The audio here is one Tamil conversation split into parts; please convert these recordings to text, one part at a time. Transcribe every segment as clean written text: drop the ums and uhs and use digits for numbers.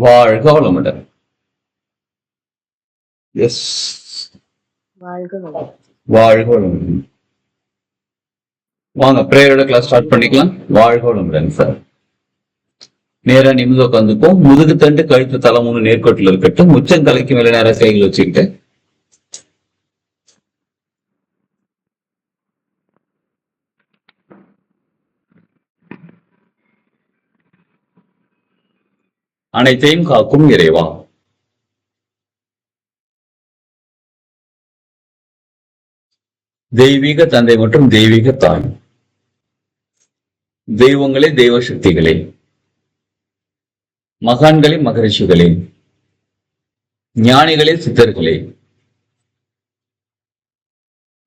வாழ்க வளமுடன். எஸ். வாழ்க வளமுடன். வாழ்க வளமுடன். வாங்க பிரேயரோட கிளாஸ் ஸ்டார்ட் பண்ணிக்கலாம். வாழ்க வளமுடன் சார். நேரா நிமிந்து உட்காந்துப்போம். முதுகு தண்டு கழுத்து தலை 3 நேர்கோட்டில் இருக்கட்டும். உச்சம் தலைக்கு மேல நேரம் கைகள் வச்சுக்கிட்டு அனைத்தையும் காக்கும் இறைவா, தெய்வீக தந்தை மற்றும் தெய்வீக தாய், தெய்வங்களே, தெய்வ சக்திகளே, மகான்களே, மகரிஷிகளே, ஞானிகளே, சித்தர்களே,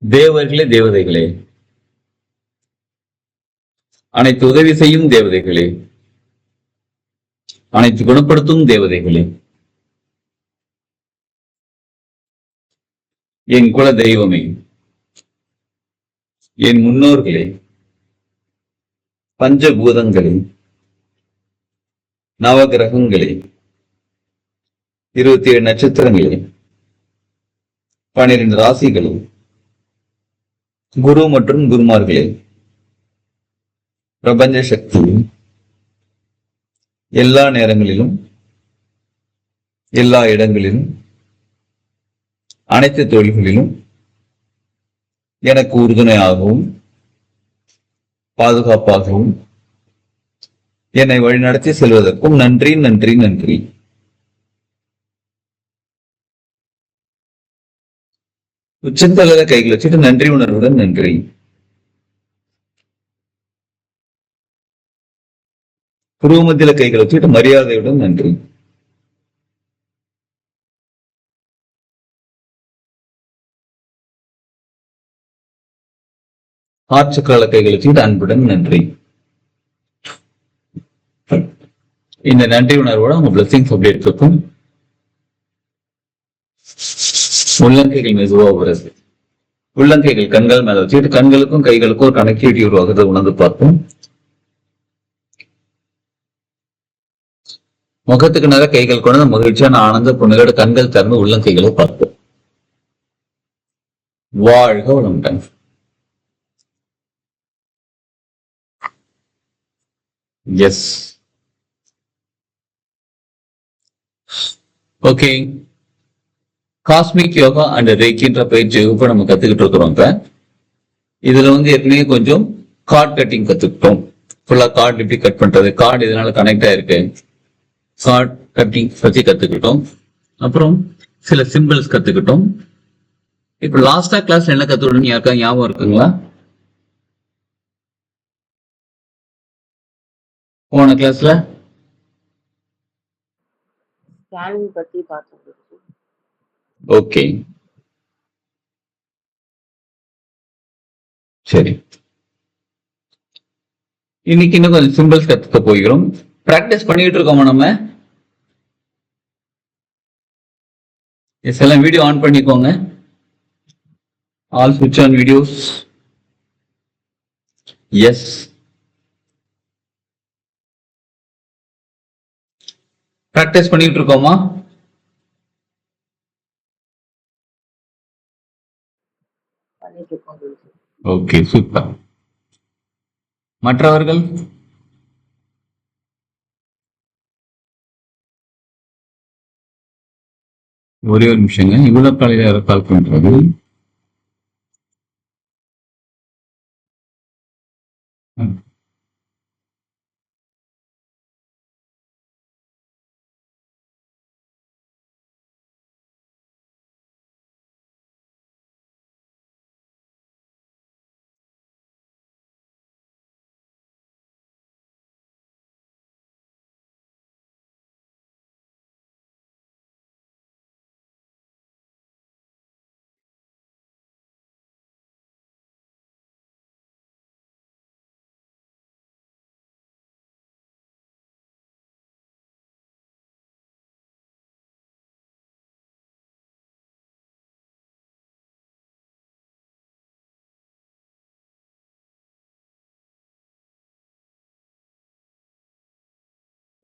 தேவர்களே, தேவதைகளே, அனைத்து உதவி செய்யும் தேவதைகளே, அனைத்து குணப்படுத்தும் தேவதைகளே, என் குல தெய்வமே, என் முன்னோர்களே, பஞ்சபூதங்களே, நவகிரகங்களே, 27 நட்சத்திரங்களே, 12 ராசிகளே, குரு மற்றும் குருமார்களே, பிரபஞ்ச சக்தி, எல்லா நேரங்களிலும் எல்லா இடங்களிலும் அனைத்து தொழில்களிலும் எனக்கு உறுதுணையாகவும் பாதுகாப்பாகவும் என்னை வழிநடத்தி செல்வதற்கும் நன்றி நன்றி நன்றி. உச்சந்தலையில கைகள் வச்சுட்டு நன்றி உணர்வுடன் நன்றி. புருவ மத்தியில கைகள் வச்சுட்டு மரியாதையுடன் நன்றி. ஆற்றுக்கால கைகள் வச்சுட்டு அன்புடன் நன்றி. இந்த நன்றி உணர்வோட உங்க பிளஸிங்ஸ் அப்படி இருக்கும். உள்ளங்கைகள் மெதுவா வருது. உள்ளங்கைகள் கண்கள் மேல வச்சுட்டு கண்களுக்கும் கைகளுக்கும் ஒரு கனெக்டிவிட்டி உருவாக்குறத உணர்ந்து பார்ப்போம். முகத்துக்கு நேர கைகள் கொண்டு மகிழ்ச்சியான ஆனந்த புன்னகையோட கண்கள் திறந்து உள்ளங்கைகளை பார்ப்போம். வாழ்க வளமுடன். Yes. Okay, cosmic yoga and ரேக்கின்ற பயிற்சி வகுப்பை நம்ம கத்துக்கிட்டு இருக்கிறோம். இப்ப இதுல ஏற்கனவே கொஞ்சம் கார்ட் கட்டிங் கத்துக்கிட்டோம். ஃபுல்லா கார்டு எப்படி கட் பண்றது, கார்டு இதனால கனெக்ட் ஆயிருக்கு, கார்ட் கட்டிங் பத்தி கத்துக்கிட்டோம். அப்புறம் சில சிம்பிள்ஸ் கத்துக்கிட்டோம். இப்ப லாஸ்டா கிளாஸ் என்ன கத்துக்கிட்டோம் யாருக்கா ஞாபகம் இருக்குங்களா? போன கிளாஸ்ல ஸ்கேனிங் பத்தி பார்த்தோம். ஓகே, சரி. இன்னைக்கு இன்னும் கொஞ்சம் சிம்பிள்ஸ் கத்துக்க போகிறோம். பிராக்டிஸ் பண்ணிட்டு இருக்கோமா நம்ம? எல்லாம் வீடியோ ஆன் பண்ணிக்கோங்க. ஆல் ஸ்விட்ச் ஆன் வீடியோஸ். எஸ். பிராக்டிஸ் பண்ணிட்டு இருக்கோமா? Okay, super. மற்றவர்கள் ஒரே ஒரு நிமிஷங்க. இவ்வளவு காலையில யாரோ கால் பண்றது?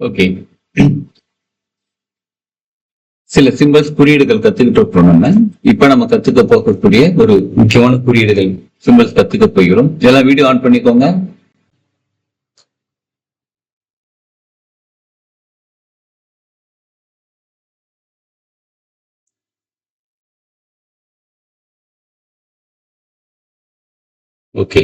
ஓகே, சில சிம்பிள்ஸ் குறியீடுகள் கத்துக்கிட்டு இருக்கிறோம் நம்ம. இப்ப நம்ம கத்துக்க போகக்கூடிய ஒரு முக்கியமான குறியீடுகள் சிம்பிள்ஸ் கத்துக்க போகிறோம். எல்லாம் வீடியோ ஆன் பண்ணிக்கோங்க. ஓகே.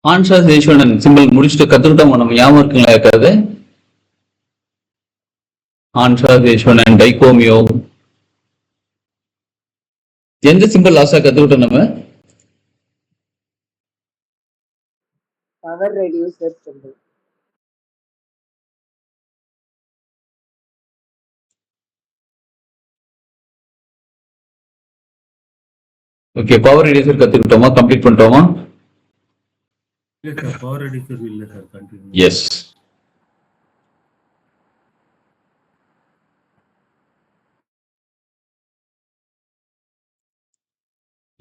ஆன்சர் ஈஸ்வரன் சிம்பிள் முடிச்சுட்டு கத்துக்கிட்டோம் நம்ம. ஞாபகம் இருக்குங்களா இருக்காது? ஆன்சர் ஈஸ்வரன் டைகோமியோ எந்த சிம்பிள் லாஸ்டா கத்துக்கிட்டோம் நம்ம? Power reducer simple. Okay, power reducer கத்துக்கிட்டோமா? கம்ப்ளீட் பண்ணிட்டோமா? இல்ல சார், பவர் ரெடியூசர் இல்ல சார், கண்டினியூ. எஸ்.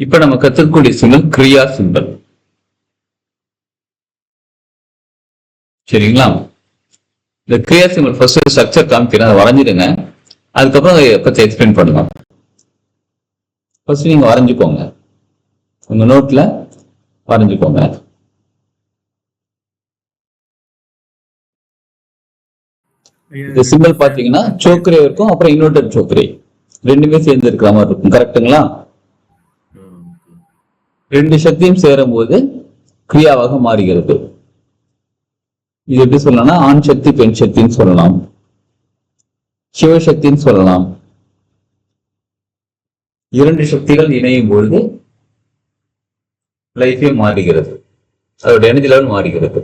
இப்ப நம்ம கத்துக்கக்கூடிய சிம்பிள் கிரியா சிம்பிள். சரிங்களா? இந்த கிரியா சிம்பிள் ஃபர்ஸ்ட் ஸ்ட்ரக்சர் காமிக்கிறேன், அதை வரைஞ்சிடுங்க. அதுக்கப்புறம் அதை பத்தி எக்ஸ்பிளைன் பண்ணலாம். ஃபர்ஸ்ட் நீங்க வரைஞ்சுக்கோங்க, உங்க நோட்ல வரைஞ்சுக்கோங்க. இந்த சிம்பிள் பாத்தீங்கன்னா சோக்ரே இருக்கும், அப்புறம் இன்வெர்டட் சோக்ரே ரெண்டுமே சேர்ந்து இருக்கிற மாதிரி இருக்கும். கரெக்டுங்களா? ரெண்டு சக்தியும் சேரும் போது கிரியாவாக மாறுகிறது. இது எப்படி சொல்லலாம்னா ஆண் சக்தி பெண் சக்தின்னு சொல்லலாம், சிவசக்தின்னு சொல்லலாம். இரண்டு சக்திகள் இணையும் பொழுது லைஃபே மாறுகிறது, அதோட எனர்ஜி லெவல் மாறுகிறது.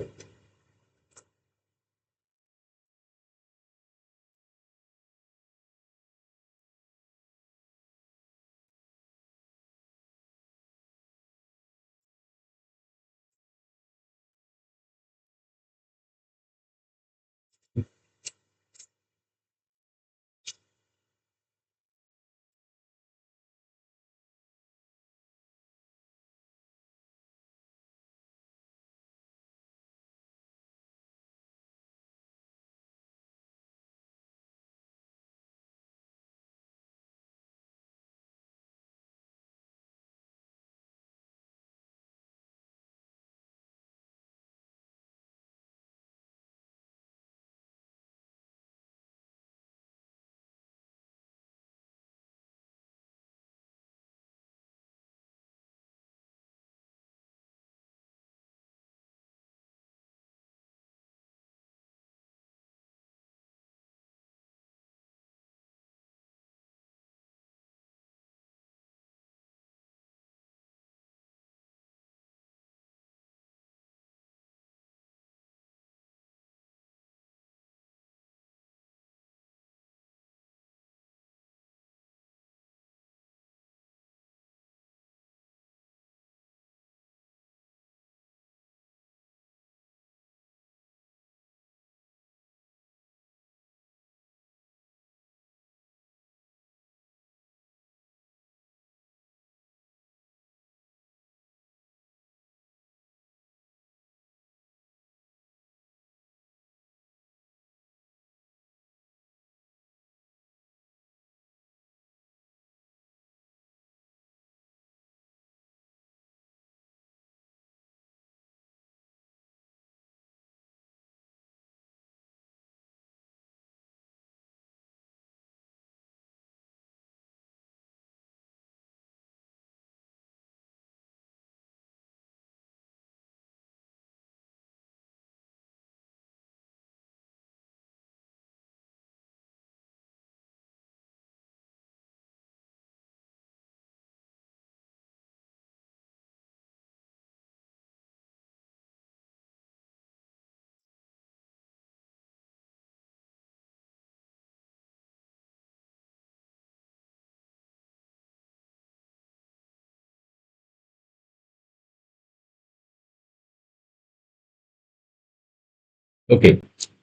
ஓகே,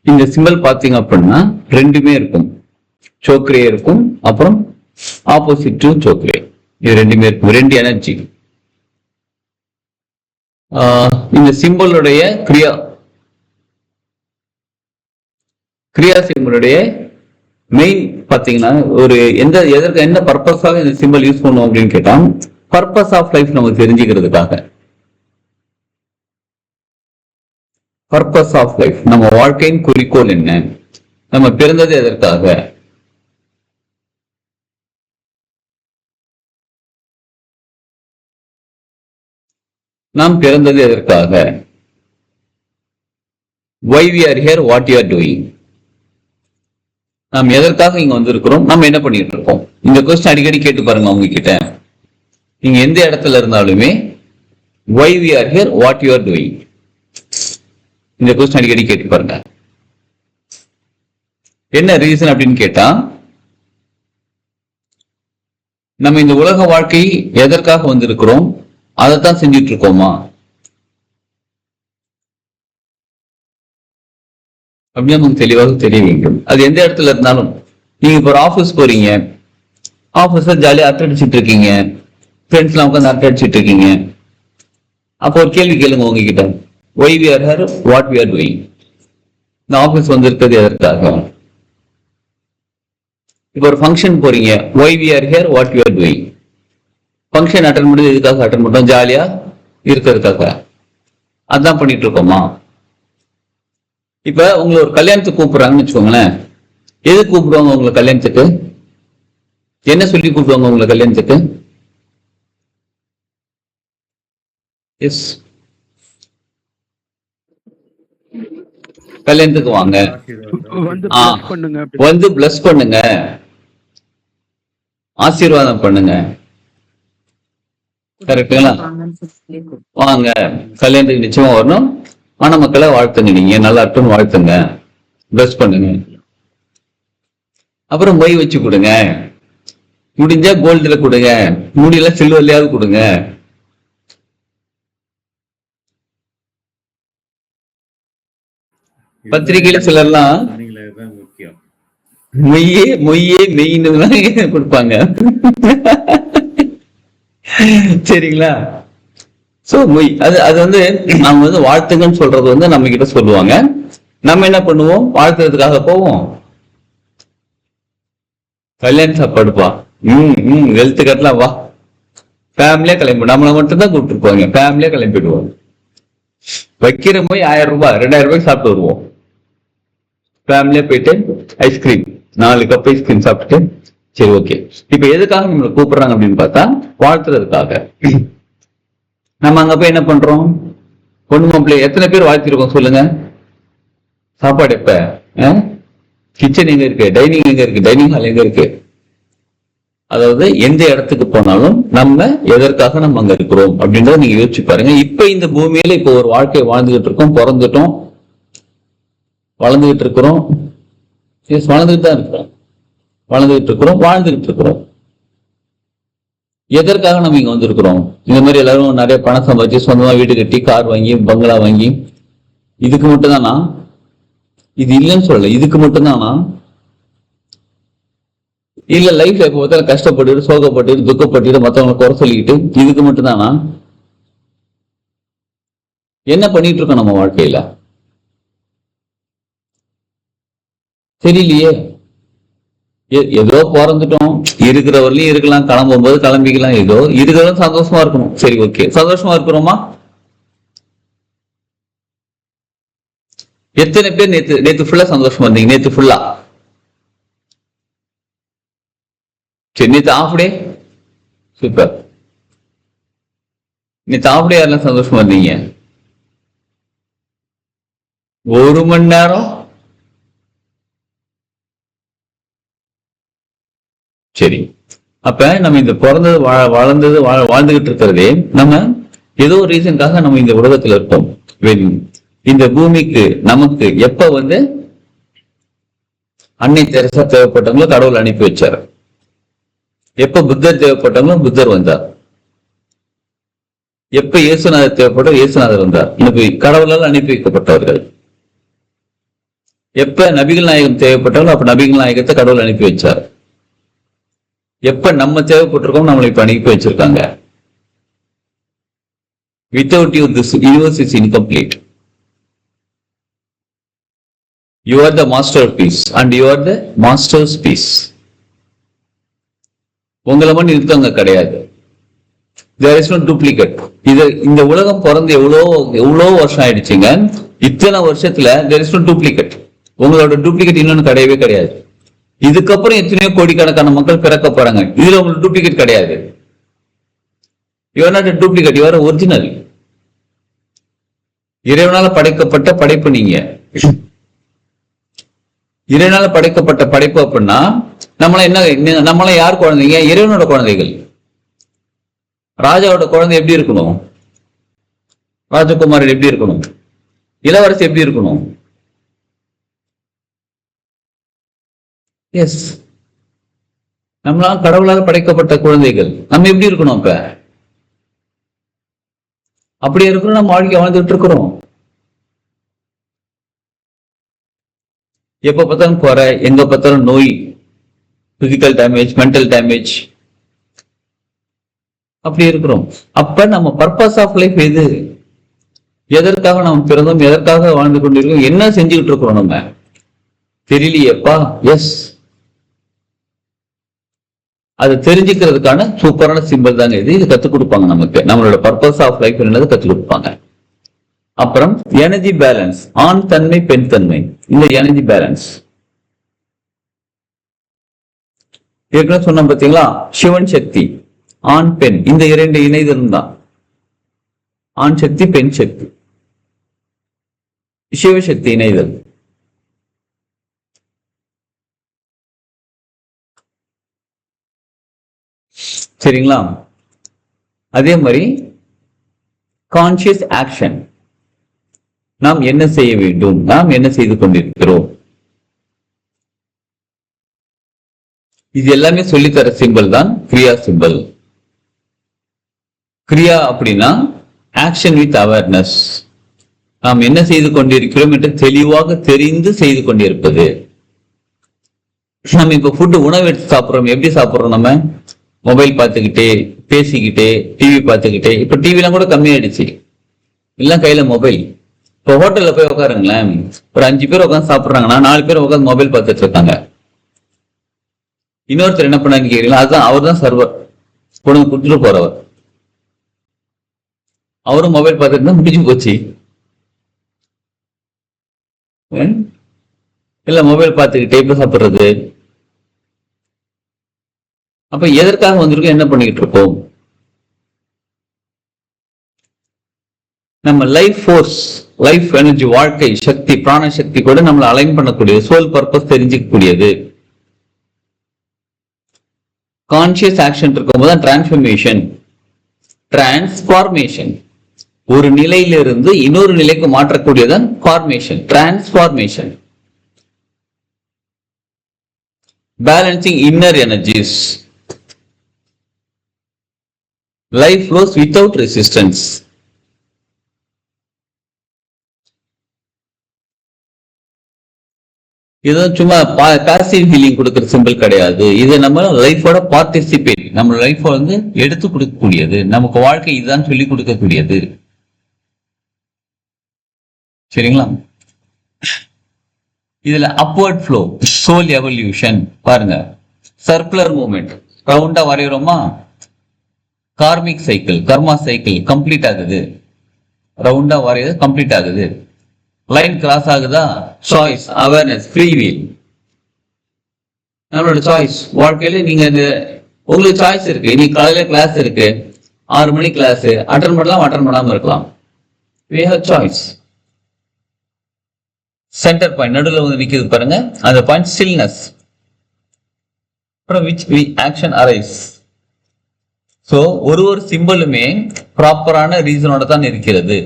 இந்த சிம்பிள் பாத்தீங்க அப்படின்னா ரெண்டுமே இருக்கும். சோக்ரே இருக்கும், அப்புறம் ஆப்போசிட் டு சோக்ரே, இது ரெண்டுமே இருக்கும். ரெண்டு எனர்ஜி. இந்த சிம்பிளுடைய கிரியா சிம்பிளுடைய மெயின் பாத்தீங்கன்னா ஒரு எதற்கு என்ன பர்பஸாக இந்த சிம்பிள் யூஸ் பண்ணுவோம் அப்படின்னு கேட்டா, பர்பஸ் ஆஃப் லைஃப் நம்ம தெரிஞ்சுக்கிறதுக்காக. பர்பஸ் ஆஃப் லைஃப், நம்ம வாழ்க்கையின் குறிக்கோள் என்ன, நம்ம பிறந்தது எதற்காக, நாம் பிறந்தது எதற்காக, why we are here, what you are doing, நாம் எதற்காக இங்க வந்திருக்கிறோம், நம்ம என்ன பண்ணிட்டு இருக்கோம். இந்த கொஸ்டின் அடிக்கடி கேட்டு பாருங்க அவங்க கிட்ட. நீங்க எந்த இடத்துல இருந்தாலுமே why we are here, what you are doing, இந்த கொஸ்டின் அடிக்கடி கேட்டு பாருங்க. என்ன ரீசன் அப்படின்னு கேட்டா, நம்ம இந்த உலக வாழ்க்கை எதற்காக வந்திருக்கிறோம், அதைத்தான் செஞ்சுட்டு இருக்கோமா அப்படின்னு நமக்கு தெளிவாக தெரிய வேண்டும். அது எந்த இடத்துல இருந்தாலும், நீங்க இப்போ ஒரு ஆபீஸ் போறீங்க, ஆபீஸ்ல ஜாலியா அரட்டை அடிச்சுட்டு இருக்கீங்க, ஃப்ரெண்ட்ஸ் எல்லாம் உட்காந்து அரட்டை அடிச்சுட்டு இருக்கீங்க. அப்போ ஒரு கேள்வி கேளுங்க உங்ககிட்ட, why we are here, what we are doing, இந்த ஆபீஸ் வந்திருக்கிறது எதற்காக. இப்போ ஒரு ஃபங்க்ஷன் போறீங்க, why we are here, what we are doing, function attend பண்ணி எதுக்காக அட்டன் பண்ணோம், ஜாலியா இருக்கிறதுக்காக. அதான் பண்ணிட்டு இருக்கோமா. இப்ப உங்களை ஒரு கல்யாணத்துக்கு கூப்பிடுறாங்கன்னு வச்சுக்கோங்களேன், எது கூப்பிடுவாங்க உங்களை கல்யாணத்துக்கு, என்ன சொல்லி கூப்பிடுவாங்க உங்களை கல்யாணத்துக்கு. எஸ், கல்யாணத்துக்கு வாங்க, வந்து பிளஸ் பண்ணுங்க, ஆசீர்வாதம் பண்ணுங்க, கரெக்டுங்களா. வாங்க கல்யாணத்துக்கு நிச்சயமா வரணும், மணமக்களை வாழ்த்துங்க, நீங்க நல்லா இருக்குன்னு வாழ்த்துங்க, பிளஸ் பண்ணுங்க. அப்புறம் மொய் வச்சு கொடுங்க, முடிஞ்சா கோல்டுல கொடுங்க, முடியல சில்வர்லயாவது கொடுங்க. பத்திரிகையில சிலர்லாம் மொய்யே மெயின்னு கொடுப்பாங்க. சரிங்களா. சோ மொய் அது வந்து நம்ம வந்து வாழ்த்துங்கன்னு சொல்றது வந்து நம்ம கிட்ட சொல்லுவாங்க. நம்ம என்ன பண்ணுவோம், வாழ்த்துறதுக்காக போவோம், கல்யாண சாப்பாடுப்பா, வெல்த் கட்டலாம் வா, ஃபேமிலியா கிளம்பி, நம்மளை மட்டும் தான் கூப்பிட்டு இருப்பாங்க, ஃபேமிலியா கிளம்பிடுவோம். வைக்கிற போய் 1000 ரூபாய் 2000 ரூபாய் சாப்பிட்டு வருவோம். ஃபேமிலியா போயிட்டு ஐஸ்கிரீம் 4 கப் ஐஸ்கிரீம் சாப்பிட்டுட்டு, சரி ஓகே. இப்ப எதுக்காக நம்மளை கூப்பிடுறாங்க அப்படின்னு பார்த்தா, வாழ்த்துறதுக்காக. நம்ம அங்க போய் என்ன பண்றோம், பொண்ணு மாப்பிள்ளை எத்தனை பேர் வாழ்த்திருக்கோம் சொல்லுங்க. சாப்பாடு எப்ப, கிச்சன் எங்க இருக்கு, டைனிங் எங்க இருக்கு, டைனிங் ஹால் எங்க இருக்கு. அதாவது எந்த இடத்துக்கு போனாலும் நம்ம எதற்காக நம்ம அங்க இருக்கிறோம் அப்படின்றத நீங்க யோசிச்சு பாருங்க. இப்ப இந்த பூமியில இப்ப ஒரு வாழ்க்கையை வாழ்ந்துகிட்டு இருக்கோம், பிறந்துட்டோம், வளர்ந்துகிட்டு இருக்கிறோம், வளர்ந்துகிட்டு தான் இருக்கிறோம், வளர்ந்துகிட்டு இருக்கிறோம், வாழ்ந்துகிட்டு இருக்கிறோம். எதற்காக நம்ம இங்க வந்திருக்கிறோம். இந்த மாதிரி எல்லாரும் நிறைய பணம் சம்பாதிச்சு சொந்தமா வீடு கட்டி கார் வாங்கி பங்களா வாங்கி, இதுக்கு மட்டும் தானா, இது இல்லைன்னு சொல்லல, இதுக்கு மட்டும் தானா, இல்ல லைஃப்ல எப்ப பார்த்தாலும் கஷ்டப்பட்டு சோகப்பட்டு துக்கப்பட்டு மத்தவங்களை குறை சொல்லிக்கிட்டு இதுக்கு மட்டும் தானா. என்ன பண்ணிட்டு இருக்கோம் நம்ம வாழ்க்கையில தெரியலையே. ஏதோ பிறந்துட்டோம், இருக்கிறவரையும் இருக்கலாம், கிளம்பும் போது கிளம்பிக்கலாம், ஏதோ இருக்கிறவங்க சந்தோஷமா இருக்கணும். சரி ஓகே, சந்தோஷமா இருக்கிறோமா. எத்தனை பேர் நேத்து ஃபுல்லா சந்தோஷமா இருந்தீங்க, நேத்து ஃபுல்லா. சரி, நேத்து ஆஃப் டே சூப்பர். நேத்து ஆஃப் டே யாரெல்லாம் சந்தோஷமா இருந்தீங்க, 1 மணி நேரம். சரி, அப்ப நம்ம இந்த பிறந்தது வளர்ந்தது வாழ்ந்துகிட்டு இருக்கிறதே நம்ம ஏதோ ஒரு ரீசனுக்காக நம்ம இந்த உலகத்துல இருப்போம். இந்த பூமிக்கு நமக்கு எப்ப வந்து அன்னை தெரசா தேவைப்பட்டவங்களோ கடவுள் அனுப்பி வச்சார், எப்ப புத்தர் தேவைப்பட்டவங்களோ புத்தர் வந்தார், எப்ப இயேசுநாதர் தேவைப்பட்டோ இயேசுநாதர் வந்தார். கடவுளால் அனுப்பி வைக்கப்பட்டவர்கள். எப்ப நபிகள் நாயகம் தேவைப்பட்டாலும் அப்ப நபிகள் நாயகத்தை கடவுள் அனுப்பி வச்சார். எப்ப நம்ம தேவைப்பட்டிருக்கோம் நம்மளை இப்ப அனுப்பி வச்சிருக்காங்க. Without you, this universe is incomplete. You are the masterpiece and you are the master's piece. உங்களை மட்டும் இருக்கவங்க கிடையாது. There is no duplicate. இந்த உலகம் பிறந்து எவ்வளோ வருஷம் ஆயிடுச்சுங்க. இத்தனை வருஷத்துல there is no duplicate. உங்களோட டூப்ளிகேட் இன்னொன்னு கிடையவே கிடையாது. இதுக்கப்புறம் எத்தனையோ கோடிக்கணக்கான மக்கள் பிறக்க போறாங்க. இதுல உங்களுக்கு டூப்ளிகேட் கிடையாது. You are not a duplicate, you are original. இறைவனால படைக்கப்பட்ட படைப்பு நீங்க. இறைவனால படைக்கப்பட்ட படைப்பு அப்படின்னா நம்மள யார் குழந்தைங்க? இறைவனோட குழந்தைகள். ராஜாவோட குழந்தை எப்படி இருக்கணும்? ராஜகுமாரர் எப்படி இருக்கணும்? இளவரசி எப்படி இருக்கணும்? எஸ், நம்மளால் கடவுளால் படைக்கப்பட்ட குழந்தைகள். நம்ம எப்படி இருக்கணும்? அப்ப அப்படி இருக்கிறோம். நம்ம வாழ்க்கை வாழ்ந்துட்டு இருக்கிறோம். எப்ப பார்த்தாலும் குறை, எங்க பார்த்தாலும் நோய், பிசிக்கல் டேமேஜ், மென்டல் டேமேஜ், அப்படி இருக்கிறோம். அப்ப நம்ம பர்பஸ் ஆஃப் லைஃப் எது? எதற்காக நாம் பிறந்தோம்? எதற்காக வாழ்ந்து கொண்டிருக்கோம்? என்ன செஞ்சுக்கிட்டு இருக்கிறோம்? நம்ம தெரியலையேப்பா. எஸ், அதை தெரிஞ்சுக்கிறதுக்கான சூப்பரான சிம்பிள் தாங்க இது. இது கத்துக் கொடுப்பாங்க நமக்கு. நம்மளோட பர்பஸ் ஆஃப் லைஃப் என்னது கத்துக் கொடுப்பாங்க. அப்புறம் எனர்ஜி பேலன்ஸ், ஆண் தன்மை பெண் தன்மை. இந்த எனர்ஜி பேலன்ஸ் ஏற்கனவே சொன்ன பார்த்தீங்களா? சிவன் சக்தி, ஆண் பெண், இந்த இரண்டு இணைதல் தான். ஆண் சக்தி பெண் சக்தி, சிவசக்தி இணைதல். சரிங்களா? அதே மாதிரி கான்சியஸ் ஆக்ஷன். நாம் என்ன செய்ய வேண்டும்? நாம் என்ன செய்து கொண்டிருக்கிறோம்? இது எல்லாமே சொல்லித்தர சிம்பிள் தான் கிரியா சிம்பிள். கிரியா அப்படின்னா ஆக்ஷன் வித் அவேர்னஸ். நாம் என்ன செய்து கொண்டிருக்கிறோம் என்று தெளிவாக தெரிந்து செய்து கொண்டிருப்பது. நம்ம இப்ப ஃபுட்டு உணவு எடுத்து சாப்பிட்றோம். எப்படி சாப்பிட்றோம்? நம்ம மொபைல் பார்த்துக்கிட்டே, பேசிக்கிட்டே, டிவி பார்த்துக்கிட்டே. இப்ப டிவிலாம் கூட கம்மியாயிடுச்சு, எல்லாம் கையில மொபைல். இப்போ ஹோட்டல்ல போய் உட்காருங்களேன், ஒரு 5 பேர் உட்காந்து சாப்பிட்றாங்கன்னா 4 பேர் உட்காந்து மொபைல் பார்த்துட்டு இருக்காங்க. இன்னொருத்தர் என்ன பண்ணான்னு கேட்கிறீங்களா? அதுதான், அவர் தான் சர்வர், கொண்டு கொடுத்துட்டு போறவர். அவரும் மொபைல் பார்த்துட்டு தான் முடிஞ்சு போச்சு. இல்ல மொபைல் பார்த்துக்கிட்டே இப்ப சாப்பிடுறது. அப்ப எதற்காக வந்திருக்கோம்? என்ன பண்ணிக்கிட்டு இருக்கோம்? நம்ம லைஃப் ஃபோர்ஸ், லைஃப் எனர்ஜி, வாழ்க்கை சக்தி, பிராண சக்தி கூட நம்மளை அலைன் பண்ணக்கூடியது, சோல் பர்பஸ் தெரிஞ்சிக்கக்கூடியது. கான்சியஸ் ஆக்ஷன் இருக்கும்போது தான் டிரான்ஸ்ஃபர்மேஷன், டிரான்ஸ்ஃபார்மேஷன். ஒரு நிலையிலிருந்து இன்னொரு நிலைக்கு மாற்றக்கூடியதான் formation, transformation. Balancing inner energies. Life flows without resistance. இது சும்மா பாசிவ் ஹீலிங் கொடுக்கிற சிம்பிள் கிடையாது. இது நம்ம லைஃபோட பார்ட்டிசிபேட், நம்ம லைஃப் வந்து எடுத்து கொடுக்கக்கூடியது, நமக்கு வாழ்க்கை இதுதான் சொல்லி கொடுக்கக்கூடியது. சரிங்களா? இதுல அப்வர்ட் ஃப்ளோ, சோல் எவல்யூஷன் பாருங்க. சர்க்குலர் மூவ்மெண்ட், ரவுண்டா வரைகிறோமா? கார்மிக் சைக்கிள், கர்மா சைக்கிள் கம்ப்ளீட் ஆகுது, ரவுண்டா வரையுது, கம்ப்ளீட் ஆகுது. லைன் கிராஸ் ஆகுதா? Choice, awareness, free will. நம்மளோட சாய்ஸ். வாழ்க்கையில நீங்க உங்களுக்கு சாய்ஸ் இருக்கு. இன்னைக்கு காலையில கிளாஸ் இருக்கு, 6 மணி கிளாஸ், அட்டன் பண்ணலாம், அட்டன் பண்ணாம இருக்கலாம். we have choice. Centre point நடுவில் வந்து நிக்குது பாருங்க, அந்த point stillness, from which we action arise. So ஒரு சிம்பிளுமே ப்ராப்பரான ரீசனோட தான் இருக்கிறது,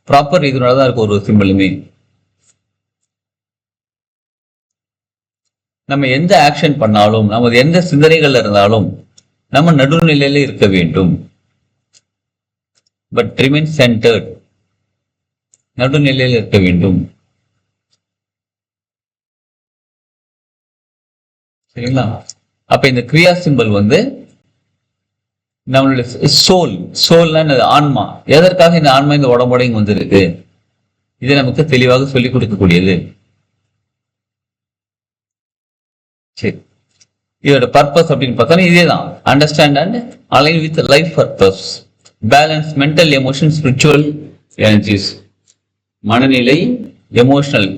ப்ராப்பர் ரீசனோட தான் இருக்கு ஒரு சிம்பிளுமே. நம்ம எந்த ஆக்ஷன் பண்ணாலும், நமது எந்த சிந்தனைகள் இருந்தாலும் நம்ம நடுநிலையில இருக்க வேண்டும். But remain centred. நடுநிலையில் இருக்க வேண்டும். சரிங்களா? அப்ப இந்த கிரியா சிம்பல் வந்து நம்மளுடைய சோல்னா ஆன்மா. எதற்காக இந்த ஆன்மா இந்த உடம்போட இங்க வந்திருக்கு, இதை நமக்கு தெளிவாக சொல்லிக் கொடுக்கக்கூடியது. சரி, இதோட பர்பஸ் அப்படின்னு பார்த்தா இதேதான். Understand and align with life purpose, balance mental emotion spiritual energies. மனநிலை, எமோஷனல்,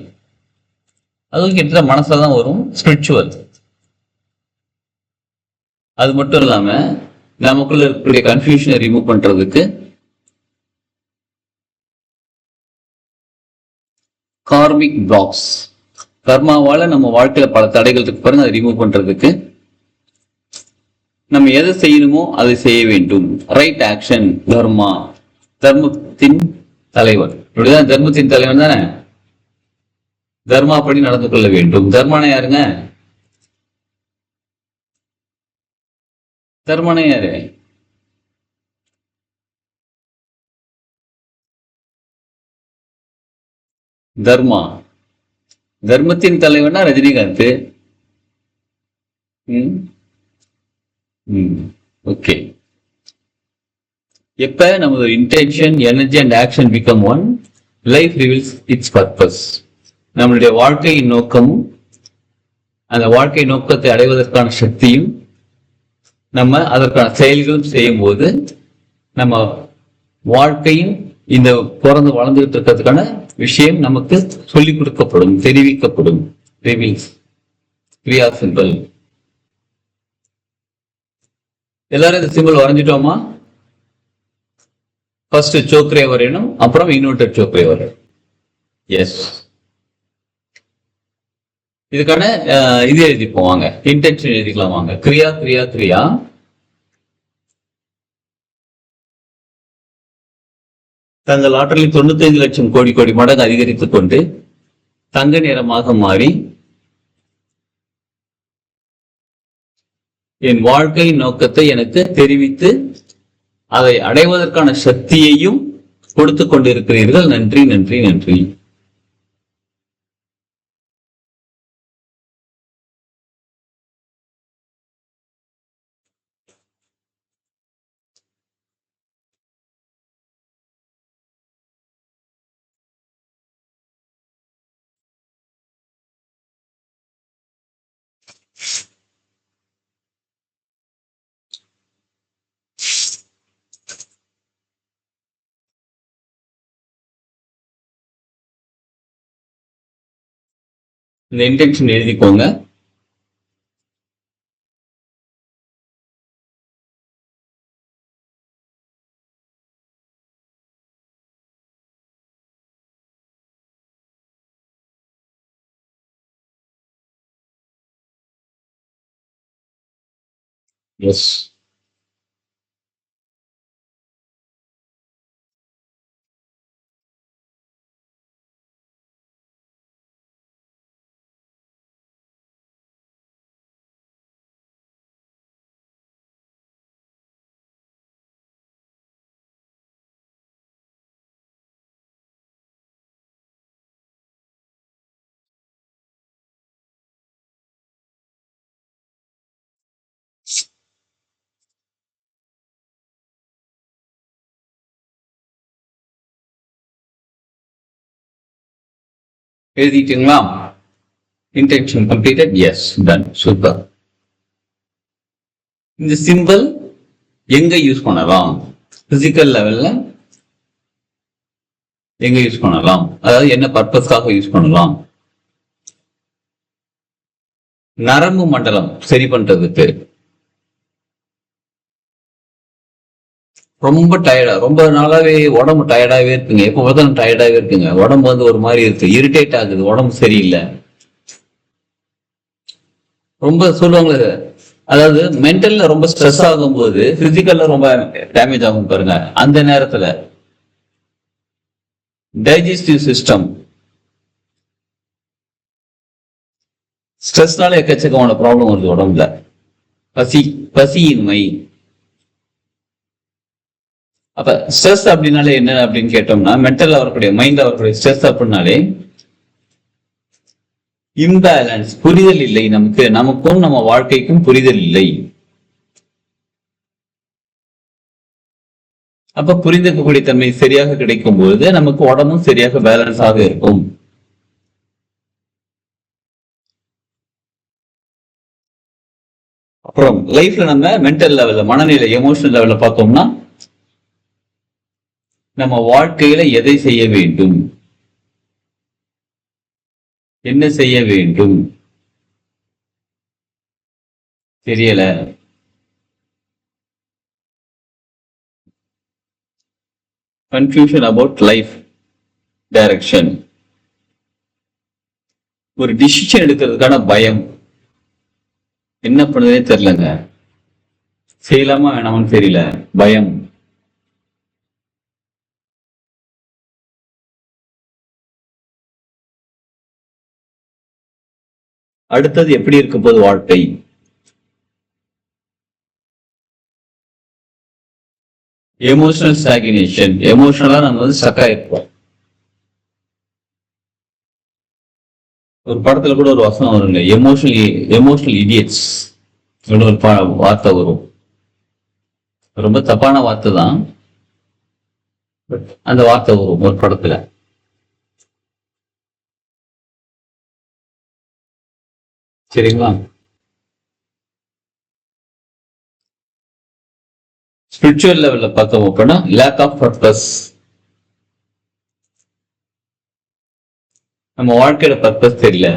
அதுவும் கிட்டத்தட்ட மனசுல தான் வரும். ஸ்பிரிச்சுவல், அது மட்டும் இல்லாம நமக்குள்ள இருக்கக்கூடிய கன்ஃபியூஷனை ரிமூவ் பண்றதுக்கு கார்மிக் பிளாக்ஸ், கர்மாவால நம்ம வாழ்க்கையில பல தடைகள் இருக்கு பாருங்க, அதை ரிமூவ் பண்றதுக்கு நம்ம எதை செய்யணுமோ அதை செய்ய வேண்டும். ரைட் ஆக்ஷன், தர்மா, தர்மத்தின் தலைவர். இப்படிதான் தர்மத்தின் தலைவன் தானே, தர்மாப்படி நடந்து கொள்ள வேண்டும். தர்மான யாருங்க? தர்மான யாரு? தர்மா, தர்மத்தின் தலைவனா ரஜினிகாந்த். ஓகே. எப்ப நமது intention, energy and action become one, life reveals it's purpose. நம்மளுடைய வாழ்க்கையின் நோக்கமும் அந்த வாழ்க்கை நோக்கத்தை அடைவதற்கான சக்தியும் நம்ம அதற்கான செயல்களும் செய்யும் போது நம்ம வாழ்க்கையும் இந்த பிறந்து வளர்ந்துகிட்டு இருக்கிறதுக்கான விஷயம் நமக்கு சொல்லிக் கொடுக்கப்படும், தெரிவிக்கப்படும். ரிவீல்ஸ், கிரியா சிம்பல். எல்லாரும் இந்த சிம்பிள் வரைஞ்சிட்டோமா? ஃபர்ஸ்ட் சோக்ரே வரையணும், அப்புறம் இன்வெர்டட் சோக்ரே வரையணும். எஸ், இதுக்கான இது எழுதிப்போம் வாங்க, இன்டென்ஷன் எழுதிக்கலாம் வாங்க. கிரியா கிரியா கிரியா. தங்கள் ஆற்றலில் 95 லட்சம் கோடி கோடி மடங்கு அதிகரித்துக் கொண்டு தங்க நிறமாக மாறி என் வாழ்க்கை நோக்கத்தை எனக்கு தெரிவித்து அதை அடைவதற்கான சக்தியையும் கொடுத்து கொண்டிருக்கிறீர்கள். நன்றி நன்றி நன்றி. இந்த இன்டென்ஷன் எழுதிக்கோங்க. எஸ், எழுதிட்டீங்களா? Intention completed. Yes, done. Super. இந்த சிம்பிள் எங்க யூஸ் பண்ணலாம்? பிசிக்கல் லெவல்ல எங்க யூஸ் பண்ணலாம், அதாவது என்ன பர்பஸ்க்காக யூஸ் பண்ணலாம்? நரம்பு மண்டலம் சரி பண்றதுக்கு. ரொம்ப டயர்டா, ரொம்ப நாளாவே உடம்பு டயர்டாவே இருக்குங்க. எப்ப பார்த்தாலும் டயர்டாவே இருக்குங்க. உடம்பு வந்து ஒரு மாதிரி இருக்கு, இரிட்டேட் ஆகுது, உடம்பு சரியில்லை. ரொம்ப சொல்லுவாங்க, அதாவது மென்டல்ல ரொம்ப ஸ்ட்ரெஸ் ஆகும் போது பிசிக்கல்ல ரொம்ப டேமேஜ் ஆகும் பாருங்க. அந்த நேரத்துல டைஜஸ்டிவ் சிஸ்டம் ஸ்ட்ரெஸ்னால எக்கச்சக்கமான ப்ராப்ளம் வருது உடம்புல. பசியின்மை, அப்ப ஸ்ட்ரெஸ் அப்படின்னாலே என்ன அப்படின்னு கேட்டோம்னா, மென்டல்ல வரக்கூடிய மைண்ட்ல வரக்கூடிய ஸ்ட்ரெஸ் அப்படின்னாலே இம்பேலன்ஸ், புரிதல் இல்லை. நமக்கும் நம்ம வாழ்க்கைக்கும் புரிதல் இல்லை. அப்ப புரிந்துக்கக்கூடிய தன்மை சரியாக கிடைக்கும் பொழுது நமக்கு உடம்பும் சரியாக பேலன்ஸ் ஆக இருக்கும். அப்புறம் லைஃப்ல நம்ம மென்டல் லெவல்ல, மனநிலை, எமோஷனல் லெவல்ல பார்த்தோம்னா, நம்ம வாழ்க்கையில எதை செய்ய வேண்டும், என்ன செய்ய வேண்டும் தெரியல. Confusion about life direction. ஒரு டிசிஷன் எடுக்கிறதுக்கான பயம், என்ன பண்ணுறதே தெரியலங்க, செய்யலாமா வேணாமான்னு தெரியல, பயம். அடுத்தது எப்படி இருக்க போது வாழ்க்கை, எமோஷனல் ஸ்டாக்னேஷன். எமோஷனலா நம்ம ஸ்டக் ஆயிருப்போம். ஒரு படத்துல கூட ஒரு வசனம் வருங்க, எமோஷனல் இடியட்ஸ் ஒரு வார்த்தை வரும். ரொம்ப தப்பான வார்த்தை தான், அந்த வார்த்தை வரும் ஒரு படத்துல. சரிங்களா? ஸ்பிரிச்சுவல் லெவல்ல பார்த்தோம் அப்படின்னா லேக் ஆஃப் பர்பஸ். நம்ம வாழ்க்கையோட பர்பஸ் தெரியல.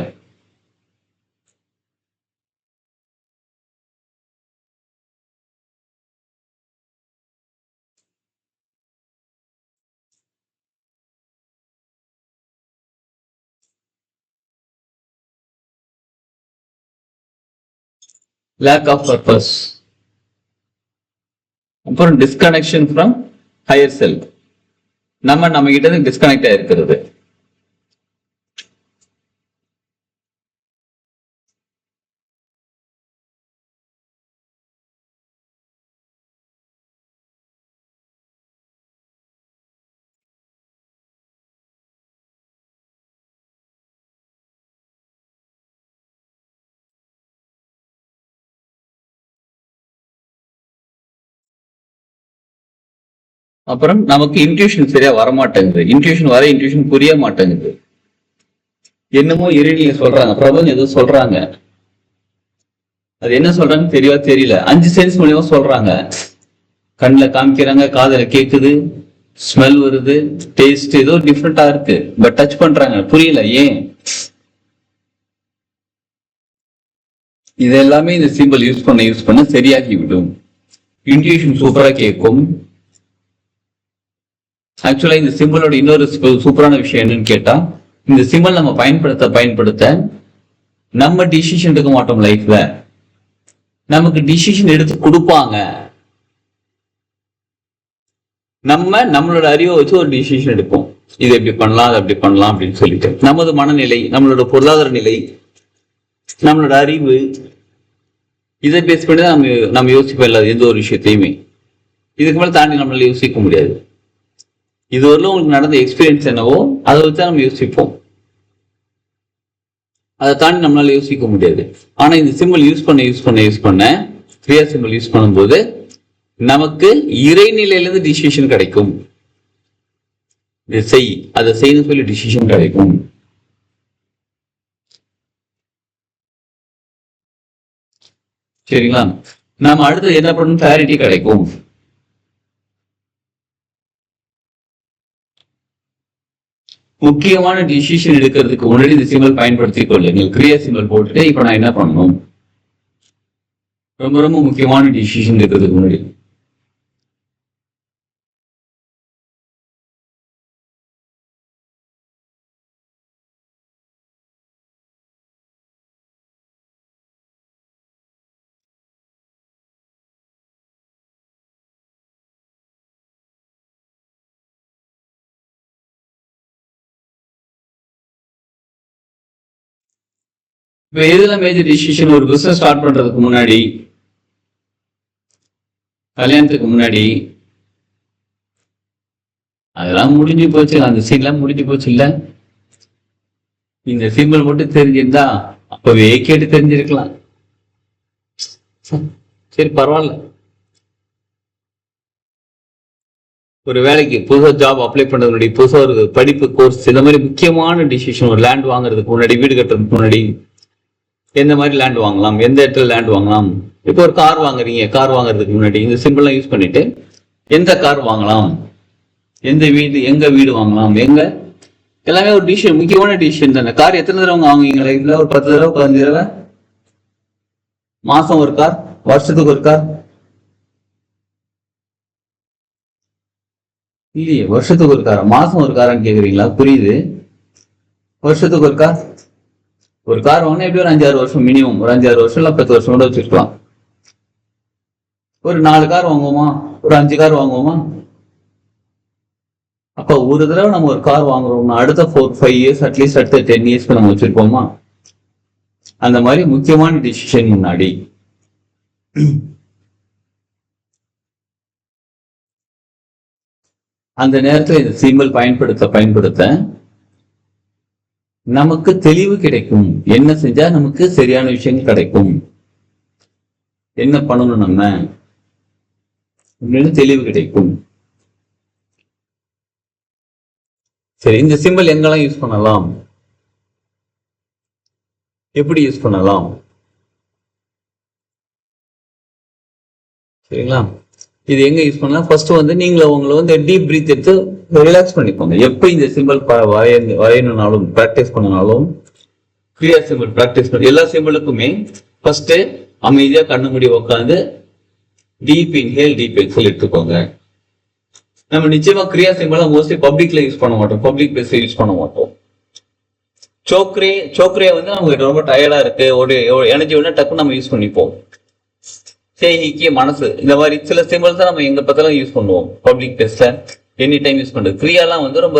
Lack of purpose. அப்புறம் டிஸ்கனெக்ஷன் ஃப்ரம் ஹையர் செல்ஃப். நம்ம கிட்ட இருந்து டிஸ்கனெக்ட் ஆயிருக்கிறது. அப்புறம் நமக்கு இன்ட்யூஷன் சரியா வரமாட்டேங்குது. இன்ட்யூஷன் புரிய மாட்டேங்குது. என்னமோ இறைநிலை சொல்றாங்க, பிரபஞ்சம் ஏதோ சொல்றாங்க, அது என்ன சொல்றாங்கன்னு தெரியல. 5 சென்ஸ் மூலியமா சொல்றாங்க. கண்ணில் காமிக்கிறாங்க, காதுல கேக்குது, ஸ்மெல் வருது, டேஸ்ட் ஏதோ டிஃப்ரெண்டா இருக்கு, பட் டச் பண்றாங்க, புரியல ஏன். இது எல்லாமே இந்த சிம்பிள் யூஸ் பண்ண சரியாகி விடும். இன்ட்யூஷன் சூப்பரா கேட்கும். ஆக்சுவலா இந்த சிம்பிளோட இன்னொரு சூப்பரான விஷயம் என்னன்னு கேட்டா, இந்த சிம்பிள் நம்ம பயன்படுத்த நம்ம டிசிஷன் எடுக்க மாட்டோம். லைஃப்ல நமக்கு டிசிஷன் எடுத்து கொடுப்பாங்க. நம்மளோட அறிவை வச்சு ஒரு டிசிஷன் எடுப்போம். இது எப்படி பண்ணலாம், அது அப்படி பண்ணலாம் அப்படின்னு சொல்லிட்டு நமது மனநிலை, நம்மளோட பொருளாதார நிலை, நம்மளோட அறிவு, இதை பேஸ் பண்ணி தான் நம்ம யோசிப்போம் இல்லாத எந்த ஒரு விஷயத்தையுமே. இதுக்கு மேல தாண்டி நம்மளால யோசிக்க முடியாது. இதுவரையிலும் உங்களுக்கு நடந்த எக்ஸ்பீரியன்ஸ் என்னவோ அதை வச்சு நம்ம யோசிப்போம். அதை தாண்டி நம்மளால யோசிக்க முடியாது. ஆனா இந்த சிம்பிள் யூஸ் பண்ண கிரியா சிம்பிள் யூஸ் பண்ணும்போது நமக்கு இறைநிலையிலிருந்து டிசிஷன் கிடைக்கும். அதை செய்யணும் சொல்லி டிசிஷன் கிடைக்கும். சரிங்களா? நாம அடுத்து என்ன பண்ணணும், கிளாரிட்டி கிடைக்கும். முக்கியமான டிசிஷன் எடுக்கிறதுக்கு முன்னாடி இந்த சிம்பிள் பயன்படுத்திக் கொள்ளுங்கள். கிரியா சிம்பிள் போட்டுட்டு இப்ப நான் என்ன பண்ணணும், ரொம்ப ரொம்ப முக்கியமான டிசிஷன் எடுக்கிறதுக்கு முன்னாடி இப்ப எதுல மேஜர் டிசிஷன், ஒரு பிசினஸ் ஸ்டார்ட் பண்றதுக்கு முன்னாடி, கல்யாணத்துக்கு முன்னாடி, அதெல்லாம் முடிஞ்சு போச்சு, அந்த சீன்லாம் முடிஞ்சு போச்சு இல்ல. இந்த சிம்பிள் மட்டும் தெரிஞ்சிருந்தா அப்பவே கேட்டு தெரிஞ்சிருக்கலாம். சரி பரவாயில்ல. ஒரு வேலைக்கு புதுசா ஜாப் அப்ளை பண்றது முன்னாடி, புதுசா ஒரு படிப்பு கோர்ஸ், இந்த மாதிரி முக்கியமான டிசிஷன், ஒரு லேண்ட் வாங்குறதுக்கு முன்னாடி, வீடு கட்டுறதுக்கு முன்னாடி எந்த மாதிரி லேண்ட் வாங்கலாம், எந்த இடத்துல லேண்ட் வாங்கலாம். இப்போ ஒரு கார் வாங்குறீங்க, கார் வாங்குறதுக்கு முன்னாடி இந்த சிம்பிள்லாம் யூஸ் பண்ணிட்டு எந்த கார் வாங்கலாம், எந்த வீடு, எங்க வீடு வாங்கலாம், எங்க, எல்லாமே ஒரு டிசிஷன், முக்கியமான டிசிஷன் தானே. கார் எத்தனை தடவை வாங்குவீங்களா? இதுல ஒரு 10 தடவை 15 தடவை, மாசம் ஒரு கார், வருஷத்துக்கு ஒரு கார் இல்லையே. வருஷத்துக்கு ஒரு காரா, மாசம் ஒரு காரான்னு கேக்குறீங்களா? புரியுது. வருஷத்துக்கு ஒரு கார், ஒரு கார் வாங்கினா எப்படி ஒரு 5-6 வருஷம் மினிமம், ஒரு 5-6 வருஷம் இல்ல 10 வருஷம் கூட வச்சிருக்கலாம். ஒரு 4 கார் வாங்குவோமா, ஒரு 5 கார் வாங்குவோமா? அப்ப ஒரு தடவை நம்ம ஒரு கார் வாங்குறோம்னா அடுத்த 4-5 இயர்ஸ், அட்லீஸ்ட் அடுத்த 10 இயர்ஸ்க்கு நம்ம வச்சிருப்போமா? அந்த மாதிரி முக்கியமான டிசிஷன் முன்னாடி அந்த நேரத்துல இந்த சிம்பிள் பயன்படுத்த நமக்கு தெளிவு கிடைக்கும். என்ன செஞ்சா நமக்கு சரியான விஷயம் கிடைக்கும், என்ன பண்ணணும் நம்ம அப்படின்னு தெளிவு கிடைக்கும். சரி, இந்த சிம்பிள் எங்கெல்லாம் யூஸ் பண்ணலாம், எப்படி யூஸ் பண்ணலாம்? சரிங்களா? இது எங்க யூஸ் பண்ணலாம்? ஃபர்ஸ்ட் வந்து நீங்கள உங்களை வந்து டீப் பிரீத் எடுத்து ரிலாக்ஸ் பண்ணிக்கோங்க. எப்ப இந்த சிம்பிள் வரையணும்னாலும், பிராக்டிஸ் பண்ணனாலும், கிரியா சிம்பிள் பிராக்டிஸ் பண்ண எல்லா சிம்பிளுக்குமே ஃபர்ஸ்ட் அமைதியா கண்ணு மூடி உட்காந்து டீப் இன்ஹேல் டீப் எக்ஸேல் எடுத்துக்கோங்க. நம்ம நிச்சயமா கிரியா சிம்பிளா மோஸ்ட்லி பப்ளிக்ல யூஸ் பண்ண மாட்டோம், பப்ளிக் பிளேஸ்ல யூஸ் பண்ண மாட்டோம். சோக்ரே வந்து நமக்கு ரொம்ப டயர்டா இருக்கு, ஒரு எனர்ஜி ஒன்று டக்குன்னு நம்ம யூஸ் பண்ணிப்போம். செய்கிக்கு மனசு, இந்த மாதிரி சில சிம்பிள்ஸ் தான் நம்ம எங்க பார்த்தாலும் யூஸ் பண்ணுவோம் பப்ளிக் பிளேஸ்ல, எனி டைம் யூஸ் பண்றது. கிரியாலாம் வந்து ரொம்ப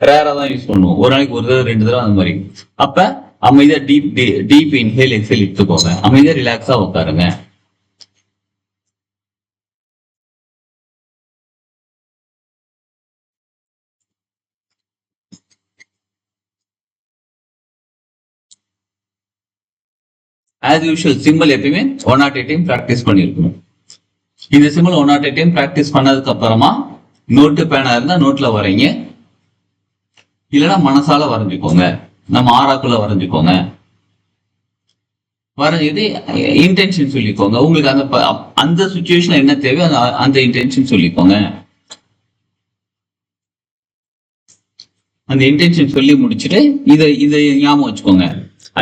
ரேரா தான் யூஸ் பண்ணுவோம், ஒரு நாளைக்கு ஒரு தடவை 2 தடவை அந்த மாதிரி. அப்ப அமைதியா டீப் இன்ஹேல் எக்ஸேல் எடுத்துக்கோங்க, அமைதியா ரிலாக்ஸா உட்காருங்க. ஆஸ் யூஷுவல் சிம்பிள் எப்பயுமே 108 டைம் பிராக்டிஸ் பண்ணிருக்கணும். இந்த சிம்பிள் 108 டைம் பிராக்டிஸ் பண்ணதுக்கு அப்புறமா நோட்டு பேனா இருந்தா நோட்ல வரைங்க, இல்லைன்னா மனசால வரைஞ்சுக்கோங்க, நம்ம ஆறாக்குள்ள வரைஞ்சுக்கோங்க. வரைஞ்சிட்டு இன்டென்ஷன் சொல்லிக்கோங்க. உங்களுக்கு அந்த சுச்சுவேஷன் என்ன தேவை அந்த இன்டென்ஷன் சொல்லிக்கோங்க. அந்த இன்டென்ஷன் சொல்லி முடிச்சுட்டு இதை ஞாபகம் வச்சுக்கோங்க.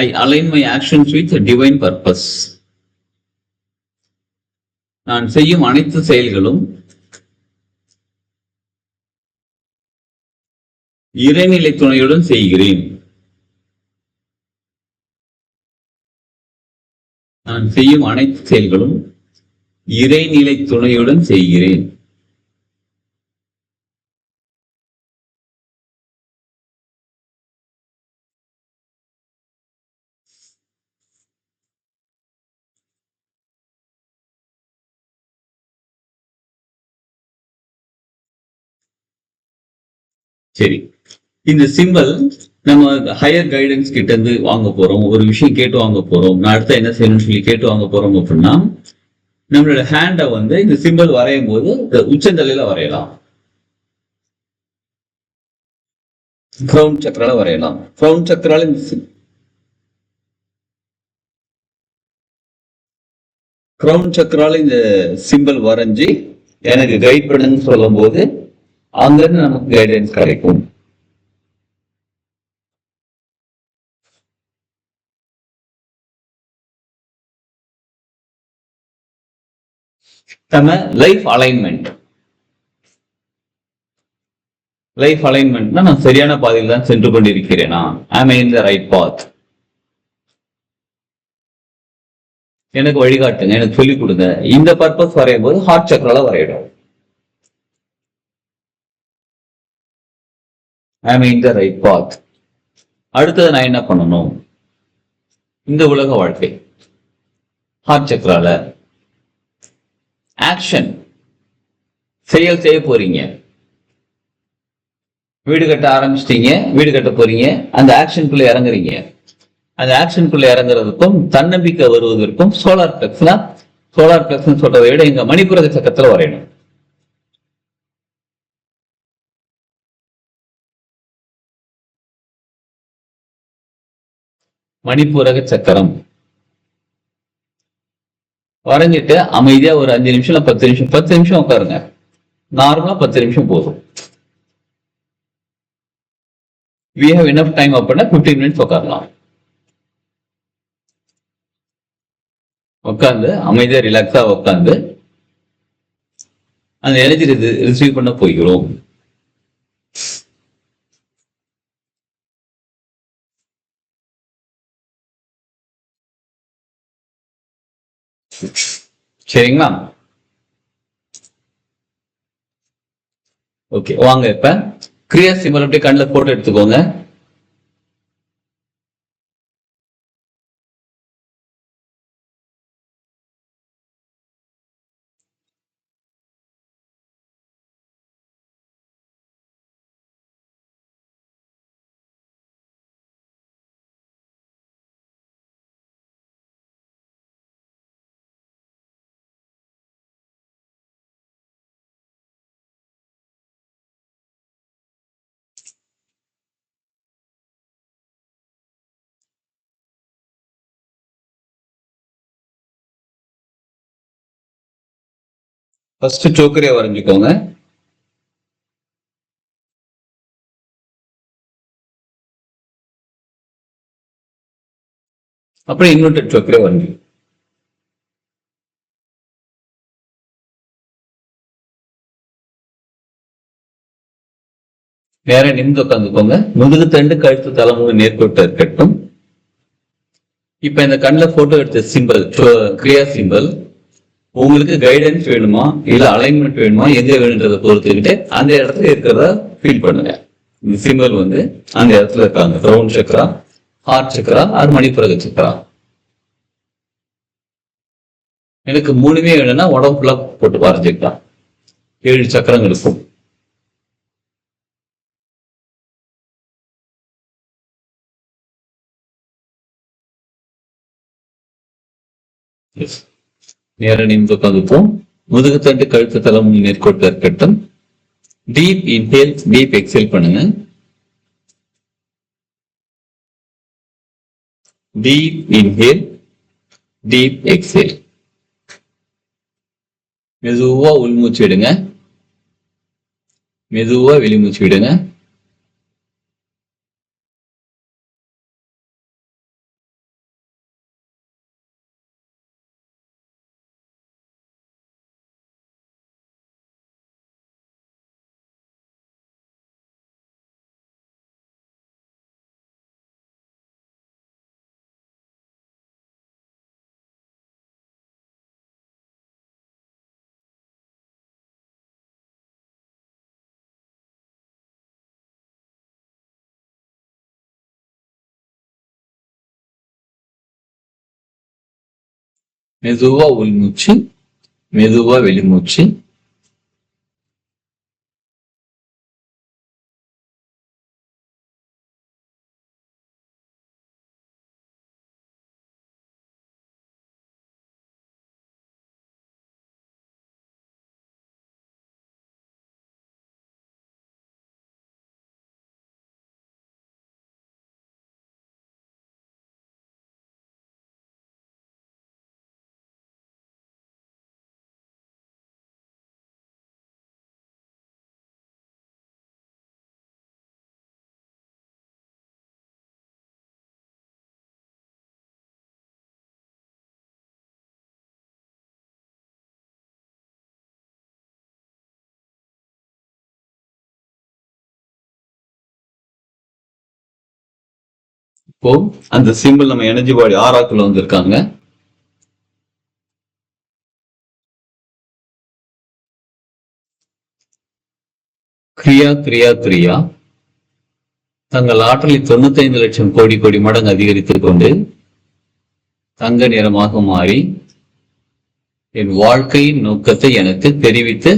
I align my actions with a divine purpose. நான் செய்யும் அனைத்து செயல்களும் இறைநிலை துணையுடன் செய்கிறேன். நான் செய்யும் அனைத்து செயல்களும் இறைநிலை துணையுடன் செய்கிறேன். சரி, இந்த சிம்பிள் நம்ம ஹையர் கைடன்ஸ் கிட்ட இருந்து வாங்க போறோம், ஒரு விஷயம் கேட்டு வாங்க போறோம், நான் அடுத்த என்ன செய்யணும்னு சொல்லி கேட்டு வாங்க போறோம் அப்படின்னா, நம்மளோட ஹேண்டை வந்து இந்த சிம்பிள் வரையும் போது உச்சந்தலையில வரையலாம், கிரவுன் சக்கரால வரையலாம். கிரவுன் சக்கரால இந்த சிம்பிள் வரைஞ்சி எனக்கு கைட் பண்ணுன்னு சொல்லும் போது அங்கிருந்து நமக்கு கைடன்ஸ் கிடைக்கும். நம்ம லைஃப் அலைன்மெண்ட்னா நான் சரியான பாதையில் தான் சென்று கொண்டிருக்கிறேனா, am I in the right path? எனக்கு வழிகாட்டுங்க, எனக்கு சொல்லிக் கொடுங்க. இந்த பர்பஸ் வரையும் போது heart சக்கரால வரையிடும். am I in the right path? அடுத்தது நான் என்ன பண்ணணும், இந்த உலக வாழ்க்கை ஹார்ட் சக்கரால ஆக்ஷன், செயல் செய்ய போறீங்க. வீடு கட்ட ஆரம்பிச்சிட்டீங்க, வீடு கட்ட போறீங்க, அந்த ஆக்ஷனுக்குள்ள இறங்குறீங்க. அந்த ஆக்ஷனுக்குள்ள இறங்குறதுக்கும் தன்னம்பிக்கை வருவதற்கும் சோலார் பிளக்ஸ் சொல்றதை விட எங்க மணிப்புரக சக்கரத்துல வரையணும். மணிப்பூரக சக்கரம் வரைஞ்சிட்டு அமைதியா ஒரு 5 நிமிஷம் 10 நிமிஷம் உட்காருங்க. நார்மலா 10 நிமிஷம் போதும். we have enough time அப்படின்னா 15 மினிட்ஸ் உட்காரலாம். உட்காந்து அமைதியா ரிலாக்ஸா உட்காந்து அந்த எனர்ஜி ரிசீவ் பண்ண போகிறோம். சரிங்களா? ஓகே, வாங்க இப்ப கிரியா சிம்பல் அப்படியே கண்ணில் போட்டோ எடுத்துக்கோங்க. ஃபர்ஸ்ட் சோக்கரையா வரைஞ்சுக்கோங்க. அப்புறம் இன்வெர்டட் சோக்கரையா வரைஞ்சு நேர நிமிந்து உட்காந்துக்கோங்க. முதுகு தண்டு கழுத்து தலைமுறை நேர்கோட்டா இருக்கட்டும். இப்ப இந்த கண்ணில் போட்டோ எடுத்த சிம்பிள் கிரியா சிம்பிள் உங்களுக்கு கைடன்ஸ் வேணுமா இல்ல அலைன்மெண்ட் வேணுமா எங்க வேணுன்றதை பொறுத்துக்கிட்டு அந்த இடத்துல இருக்கிறத ஃபீல் பண்ணுங்க. இந்த சிம்பிள் வந்து அந்த இடத்துல இருக்காங்க. ரவுண்ட் சக்கரா, ஹார்ட் சக்கரா, அது மணிப்புரக சக்கரா. எனக்கு 3மே வேணும்னா உடம்பு ஃபுல்லா போட்டு வரைஞ்சுக்கலாம். 7 சக்கரங்கள் இருக்கும். நேர நிமிந்து உட்காந்துப்போம். முதுகு தண்டு கழுத்து தலைமுறை நேர்கோட்டா இருக்கட்டும். டீப் இன்ஹேல், டீப் எக்ஸேல் பண்ணுங்க. Deep inhale, deep exhale. மெதுவா உள்மூச்சு விடுங்க, மெதுவா வெளிமூச்சு விடுங்க. மெதுவா உள்மூச்சு, மெதுவா வெளிமூச்சு. இப்போ அந்த சிம்பிள் நம்ம எனர்ஜி பாடி ஆறாக்குள்ள வந்திருக்காங்க. கிரியா கிரியா கிரியா தங்கள் ஆற்றலை 95 லட்சம் கோடி கோடி மடங்கு அதிகரித்துக் கொண்டு தங்க நிறமாக மாறி என் வாழ்க்கையின் நோக்கத்தை எனக்கு தெரிவித்து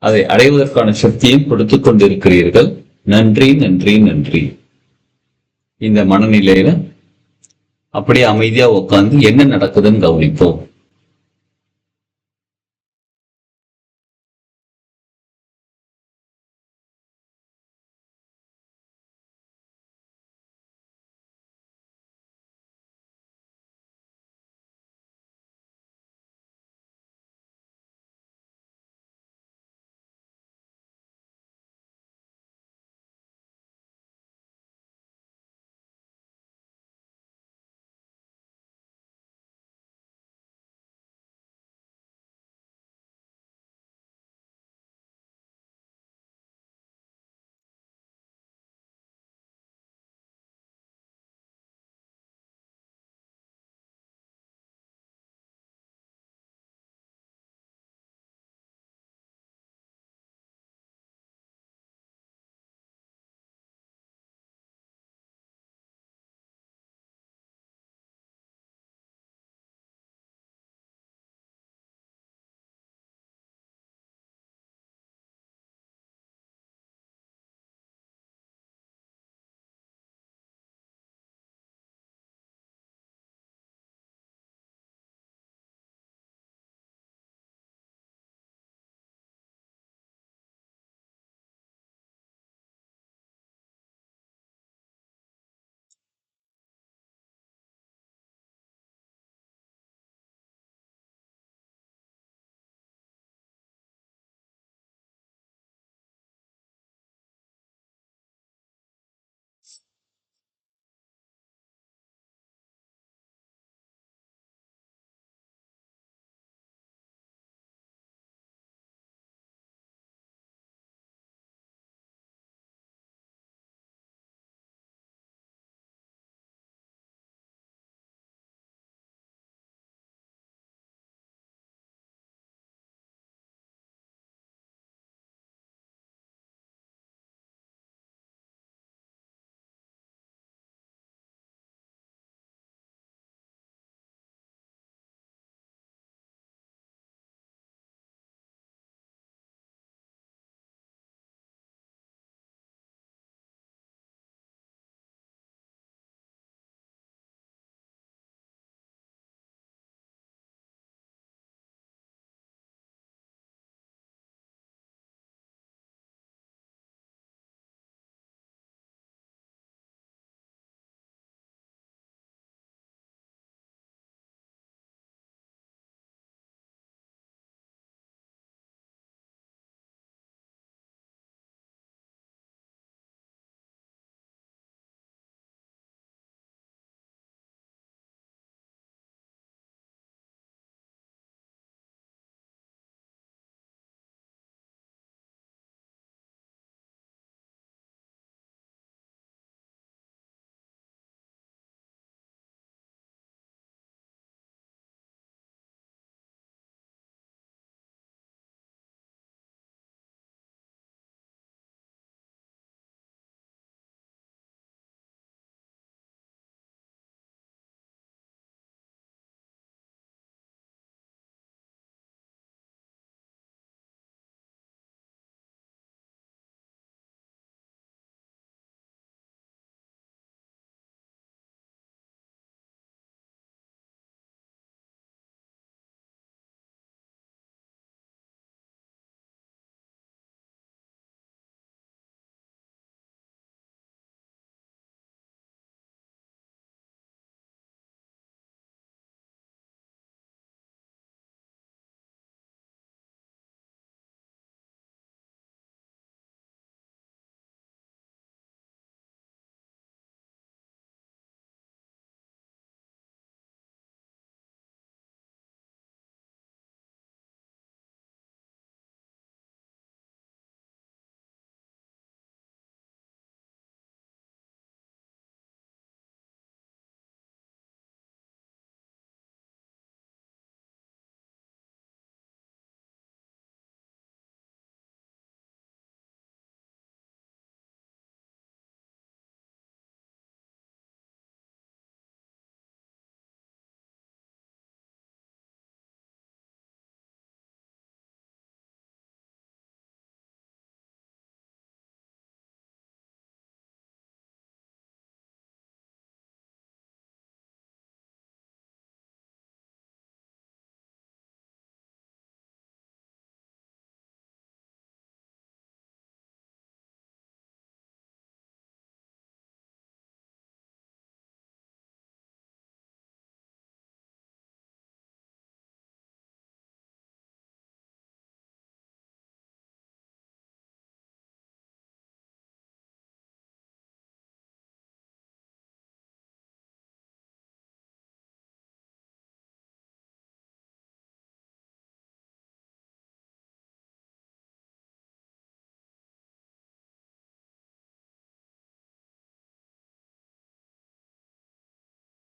அதை அடைவதற்கான சக்தியும் கொடுத்து கொண்டிருக்கிறீர்கள். நன்றி, நன்றி, நன்றி. இந்த மனநிலையில அப்படியே அமைதியா உட்கார்ந்து என்ன நடக்குதுன்னு கவனிப்போம்.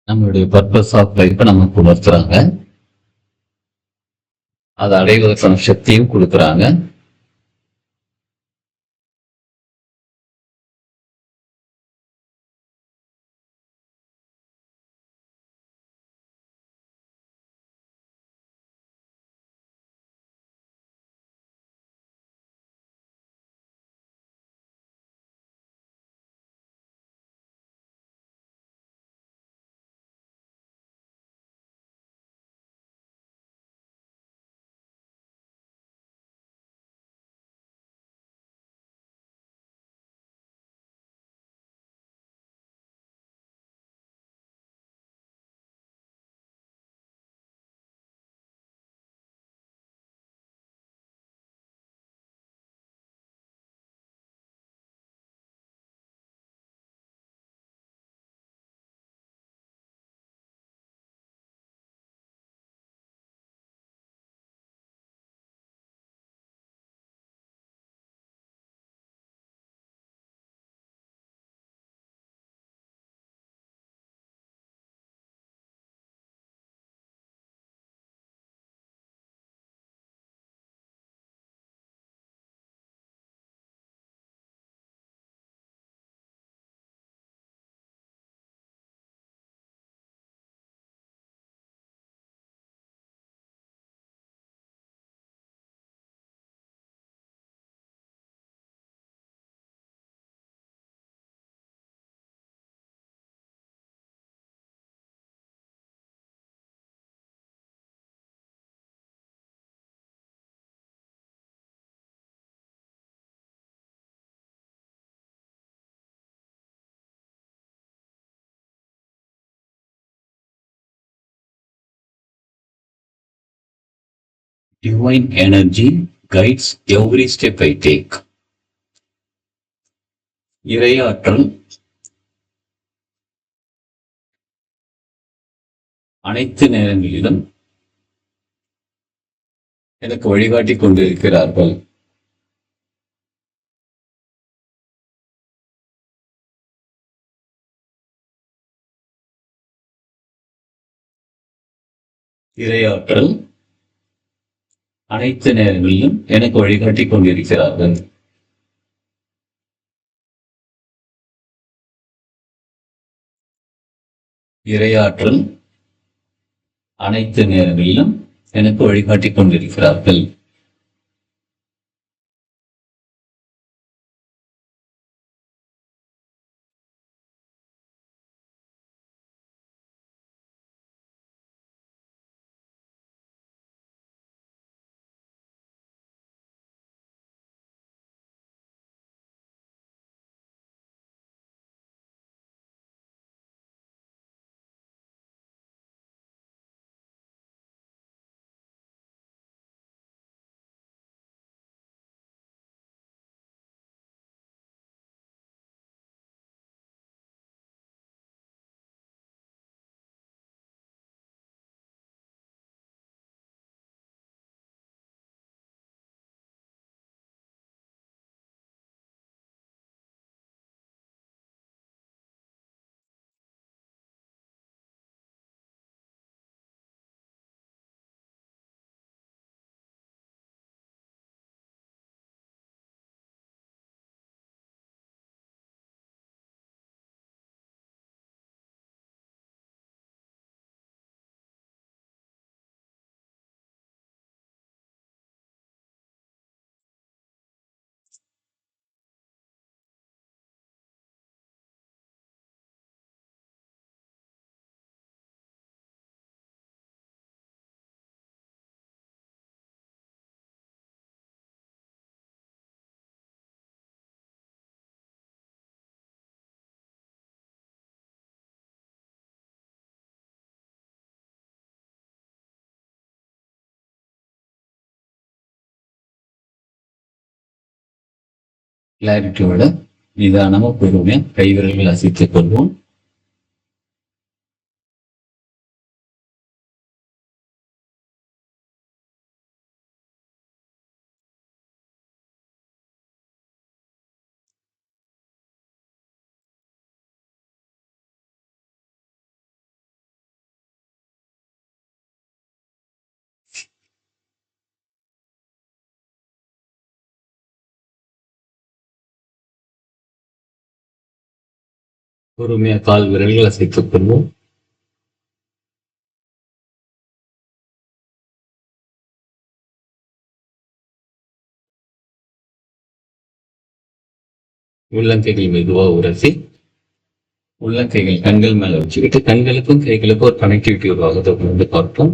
நம்மளுடைய பர்பஸ் ஆஃப் லைஃப்பை நமக்கு உணர்த்துறாங்க. அதை அடைவதற்கான சக்தியும் கொடுக்குறாங்க. Divine energy guides every step I take. இறையாற்றல் அனைத்து நேரங்களிலும் எனக்கு வழிகாட்டிக் கொண்டிருக்கிறார்கள். இறையாற்றல் அனைத்து நேரங்களிலும் எனக்கு வழிகாட்டிக் கொண்டிருக்கிறார்கள். இறையாற்றல் அனைத்து நேரங்களிலும் எனக்கு வழிகாட்டிக் கொண்டிருக்கிறார்கள். கிளாரிட்டியோட நிதானமா பொறுமையா கைவிரல்கள் அசைத்துக் கொள்வோம். பொறுமையா கால் விரல்களை அசைத்துக் கொள்வோம். உள்ளங்கைகள் மெதுவா உரசி உள்ளங்கைகள் கண்கள் மேல வச்சுக்கிட்டு கண்களுக்கும் கைகளுக்கும் ஒரு கனெக்டிவிட்டி உருவாகுது வந்து பார்ப்போம்.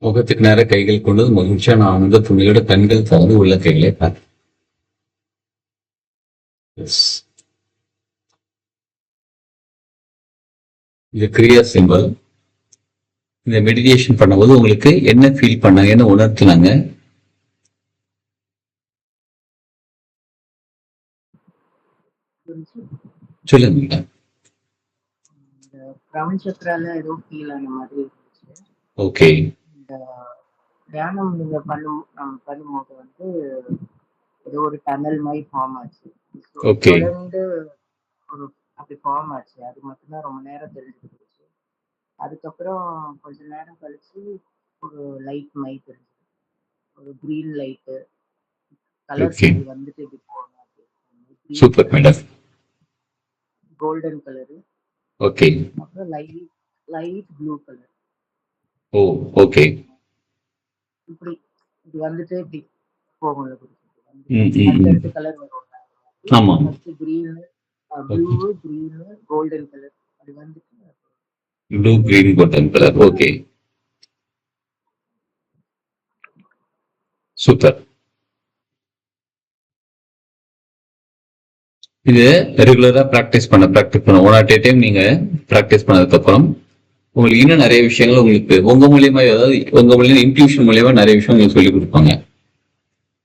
முகத்துக்கு நேர கைகள் கொண்டு மகிழ்ச்சியான ஆனந்த துணியோட கண்கள் திறந்து உள்ள கைகளை பார்த்து இந்த கிரியா சிம்பல் இந்த மெடிடேஷன் பண்ணும்போது உங்களுக்கு என்ன ஃபீல் பண்ணாங்க, என்ன உணர்த்தினாங்க? சொல்லுங்க. இந்த கிரவுன் சக்கரால ஏதோ ஃபீல் ஆன மாதிரி இருந்துச்சு. ஓகே. இந்த தியானம் நீங்க பண்ணும்போது வந்து ஏதோ ஒரு டனல் மாதிரி ஃபார்ம் ஆச்சு. Okay. தொடர்ந்து ஒரு அப்படி ஃபார்ம் ஆச்சு. அது மட்டும்தான் ரொம்ப நேரம் தெரிஞ்சுக்கிச்சு. அதுக்கப்புறம் கொஞ்ச நேரம் கழிச்சு ஒரு லைட் மாதிரி தெரிஞ்சது. ஒரு கிரீன் லைட்டு கலர்ஸ் Okay. இப்படி வந்துட்டு இப்படி போகணும். Super madam. Golden colour, okay. அப்புறம் லைட் லைட் ப்ளூ கலர். ஓ ஓகே. இப்படி இது வந்துட்டு இப்படி போகும்ல ம், ம், ம். அடுத்தடுத்து கலர் வரும். ஆமா. First green, blue, green, golden colour அப்படி வந்துட்டு blue green golden colour. Okay super. இது ரெகுலரா பிராக்டிஸ் பண்ண ஒன் ஆட் டைம் நீங்க பிராக்டிஸ் பண்ணதுக்கு அப்புறம் உங்களுக்கு இன்னும் நிறைய விஷயங்கள் உங்களுக்கு உங்க மூலியமா, அதாவது உங்க மூலியமா இன்ட்யூஷன் மூலியமா நிறைய விஷயம் உங்களுக்கு சொல்லி கொடுப்பாங்க.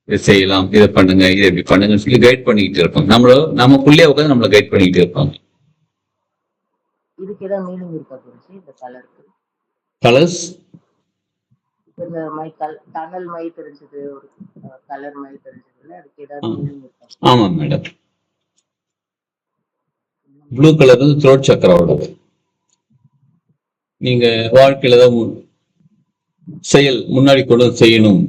இதை செய்யலாம், இதை பண்ணுங்க, இதை எப்படி பண்ணுங்கன்னு சொல்லி கைட் பண்ணிக்கிட்டு இருப்பாங்க. நமக்குள்ளே உட்காந்து நம்மளை கைட் பண்ணிக்கிட்டு இருப்பாங்க. இதுக்கு ஏதாவது மீனிங் இருக்கா புரிஞ்சு இந்த கலருக்கு? கலர்ஸ் இப்போ இந்த டனல் மாதிரி தெரிஞ்சது, ஒரு கலர் மாதிரி தெரிஞ்சதுல அதுக்கு ஏதாவது மீனிங் இருக்கா? ஆமா மேடம். ப்ளூ கலர் வந்து த்ரோட் சக்கராவோடது. நீங்க வாழ்க்கையில தான் செயல் முன்னாடி கொண்டு வந்து செய்யணும்.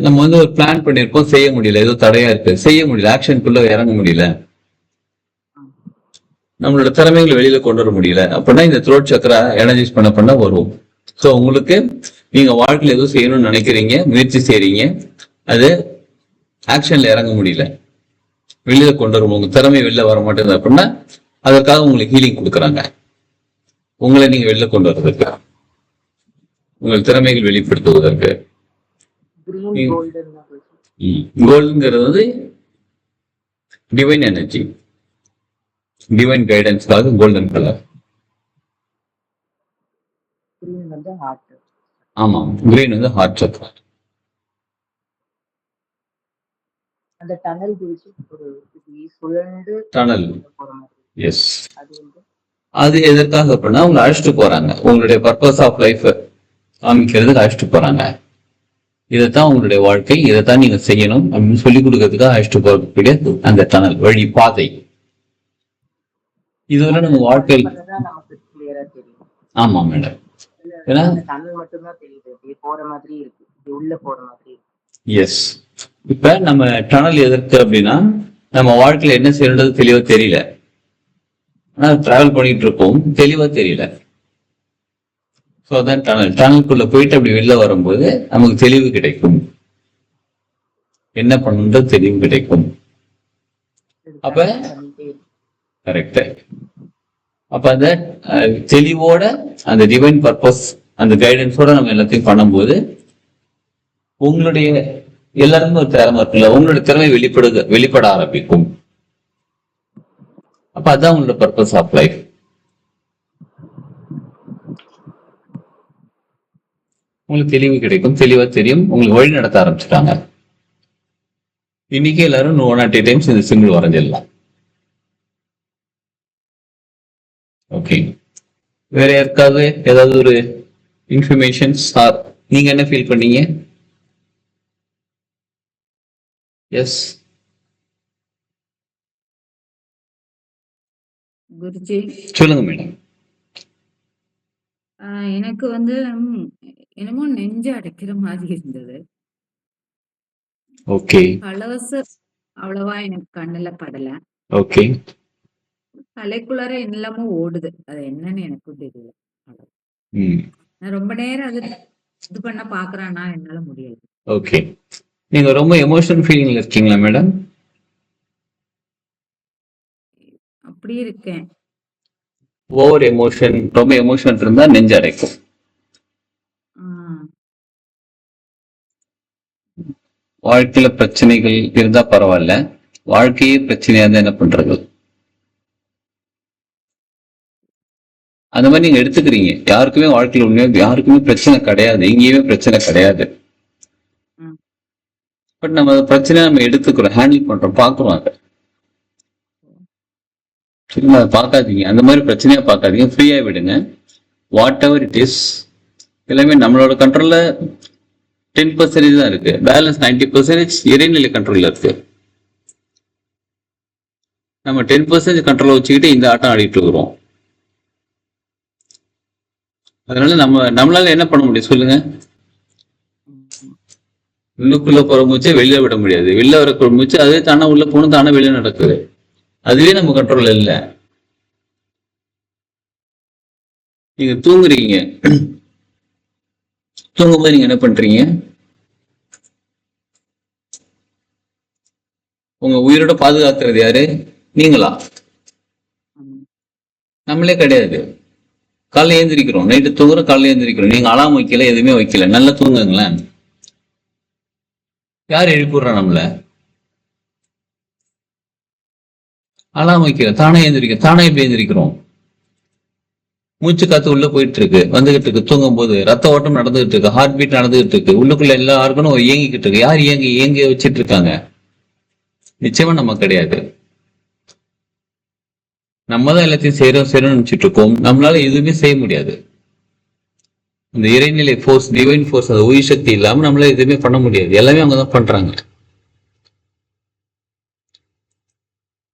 நம்ம வந்து ஒரு பிளான் பண்ணிருப்போம், செய்ய முடியல, ஏதோ தடையா இருக்கு, செய்ய முடியல, ஆக்ஷனுக்குள்ள இறங்க முடியல, நம்மளோட திறமைகளை வெளியில கொண்டு வர முடியல அப்படின்னா இந்த த்ரோட் சக்கரா எனர்ஜைஸ் பண்ண வரும். ஸோ உங்களுக்கு நீங்க வாழ்க்கையில ஏதோ செய்யணும்னு நினைக்கிறீங்க, முயற்சி செய்யறீங்க, அது ஆக்ஷன்ல இறங்க முடியல, வெளியில கொண்டு வரும், உங்க திறமை வெளில வர மாட்டேங்குது அப்படின்னா அதற்காக உங்களுக்கு ஹீலிங் கொடுக்குறாங்க. உங்களை நீங்க வெளில கொண்டு வர்றதுக்கு, உங்கள் திறமைகள் வெளிப்படுத்துவதற்கு. கோல்டுங்கிறது வந்து டிவைன் எனர்ஜி, டிவைன் கைடன்ஸ்க்காக கோல்டன் கலர். ஆமா, கிரீன் வந்து ஹார்ட் சக்கரா. அந்த டனல் குறிச்சு ஒரு சுழண்டு டனல். போற மாதிரி. எஸ். அது வந்து அது எதற்காக அப்படின்னா உங்களை அழைச்சிட்டு போறாங்க, உங்களுடைய பர்பஸ் ஆஃப் லைஃப் காமிக்கிறதுக்கு அழைச்சிட்டு போறாங்க. இதைத்தான் உங்களுடைய வாழ்க்கை, இதைத்தான் நீங்க செய்யணும் அப்படின்னு சொல்லி கொடுக்கறதுக்காக அழைச்சிட்டு போறக்கூடிய அந்த டனல் வழி பாதை. இதுவரை நம்ம வாழ்க்கையில் பண்ணதான் நமக்கு கிளியரா தெரியும். ஆமா மேடம். ஏன்னா டனல் மட்டும்தான் தெரியுது, இப்படி போற மாதிரி இருக்கு, இப்படி உள்ள போற மாதிரி இருக்கு. எஸ். இப்ப நம்ம டனல் எதற்கு அப்படின்னா நம்ம வாழ்க்கையில என்ன செய்யறது தெளிவா தெரியல, ஆனா டிராவல் பண்ணிட்டு இருக்கோம், தெளிவா தெரியல. ஸோ அதான் டனல். டனலுக்குள்ள போயிட்டு அப்படி வெளில வரும்போது நமக்கு தெளிவு கிடைக்கும், என்ன பண்ணுன்றது தெளிவு கிடைக்கும். அப்ப கரெக்ட். அப்ப அந்த தெளிவோட அந்த டிவைன் பர்பஸ் அந்த கைடன்ஸோட நம்ம எல்லாத்தையும் பண்ணும்போது உங்களுடைய எல்லாருமே ஒரு திறமை இருக்குல்ல, உங்களுடைய திறமை வெளிப்பட ஆரம்பிக்கும். அப்ப அதான் உங்களோட பர்பஸ் ஆஃப் லைஃப். உங்களுக்கு தெளிவு கிடைக்கும், தெளிவா தெரியும், உங்களுக்கு வழி நடத்த ஆரம்பிச்சுட்டாங்க. இன்னைக்கு எல்லாரும் 1 டைம்ஸ் இந்த சிம்பிள் வரைஞ்சிடலாம். ஓகே. வேற யாருக்காவது ஏதாவது ஒரு இன்ஃபர்மேஷன்ஸ் ஆர் நீங்க என்ன ஃபீல் பண்ணீங்க? எஸ் குருஜி, சொல்லுங்க மேடம். எனக்கு வந்து என்னமோ நெஞ்சு அடைக்கிற மாதிரி இருந்தது. ஓகே கலர்ஸ் அவ்வளவா எனக்கு கண்ணுல படல. ஓகே தலைக்குள்ளார என்னெல்லாமோ ஓடுது. அது என்னன்னு எனக்கும் தெரியல. அவ்வளவு. ம் நான் ரொம்ப நேரம் அது இது பண்ண பாக்குறேன்னா என்னால முடியாது. ஓகே. நீங்க ரொம்ப எமோஷனல் ஃபீலிங்ல இருக்கீங்களா மேடம்? அப்படி இருக்கேன். ஓவர் எமோஷன், ரொம்ப எமோஷன் இருந்தா நெஞ்சு அடைக்கும். ஆஹ் வாழ்க்கையில பிரச்சனைகள் இருந்தா பரவாயில்ல, வாழ்க்கையே பிரச்சனையா இருந்தா என்ன பண்றது? அந்த மாதிரி நீங்க எடுத்துக்கிறீங்க. யாருக்குமே வாழ்க்கையில உண்மையா யாருக்குமே பிரச்சனை கிடையாது, எங்கேயுமே பிரச்சனை கிடையாது. உம் பட் நம்ம அந்த பிரச்சனையை நம்ம எடுத்துக்கிறோம், ஹேண்டில் பண்றோம், பாக்குறோம். அதை சரிங்களா? அதை பார்க்காதீங்க, அந்த மாதிரி பிரச்சனையா பார்க்காதீங்க, ஃப்ரீயா விடுங்க. வாட் எவர் இட் இஸ், எல்லாமே நம்மளோட கண்ட்ரோல்ல 10% தான் இருக்கு. பேலன்ஸ் 90% இறைநிலை கண்ட்ரோல்ல இருக்கு. நம்ம 10% கண்ட்ரோல் வச்சுக்கிட்டு இந்த ஆட்டம் ஆடிட்டு இருக்கிறோம். அதனால நம்மளால என்ன பண்ண முடியும் சொல்லுங்க? உள்ளுக்குள்ள போற மூச்சை வெளியில விட முடியாது, வெளில வர மூச்சு அதே தானே உள்ள போகணும், தானே வெளியே நடக்குது. அதுவே நம்ம கண்ட்ரோல்ல இல்ல. நீங்க தூங்குறீங்க, தூங்கும்போது நீங்க என்ன பண்றீங்க? உங்க உயிரோட பாதுகாக்கிறது யாரு? நீங்களா? நம்மளே கிடையாது. காலைல ஏந்திரிக்கிறோம், நைட்டு தூங்குறோம், காலைல ஏந்திரிக்கிறோம். நீங்க அலாம் வைக்கல, எதுவுமே வைக்கல, நல்லா தூங்குங்களேன். யார் எழுப்பிடுறா நம்மள? அலாம் வைக்கல, தானே ஏந்திரிக்க. தானே எப்படி ஏந்திரிக்கிறோம்? மூச்சு காத்து உள்ள போயிட்டு இருக்கு, வந்துகிட்டு இருக்கு. தூங்கும் போது ரத்த ஓட்டம் நடந்துகிட்டு இருக்கு, ஹார்ட் பீட் நடந்துகிட்டு இருக்கு, உள்ளுக்குள்ள எல்லா ஆர்கனும் இயங்கிக்கிட்டு இருக்கு. யார் இயங்க வச்சிட்டு இருக்காங்க? நிச்சயமா நம்ம கிடையாது. நம்ம தான் எல்லாத்தையும் செய்யறோம்னு நினைச்சிட்டு இருக்கோம். நம்மளால எதுவுமே செய்ய முடியாது. இந்த இறைநிலை ஃபோர்ஸ், டிவைன் ஃபோர்ஸ், அந்த உயிர் சக்தி இல்லாம நம்மளால எதுவுமே பண்ண முடியாது. எல்லாமே அவங்க தான் பண்றாங்க.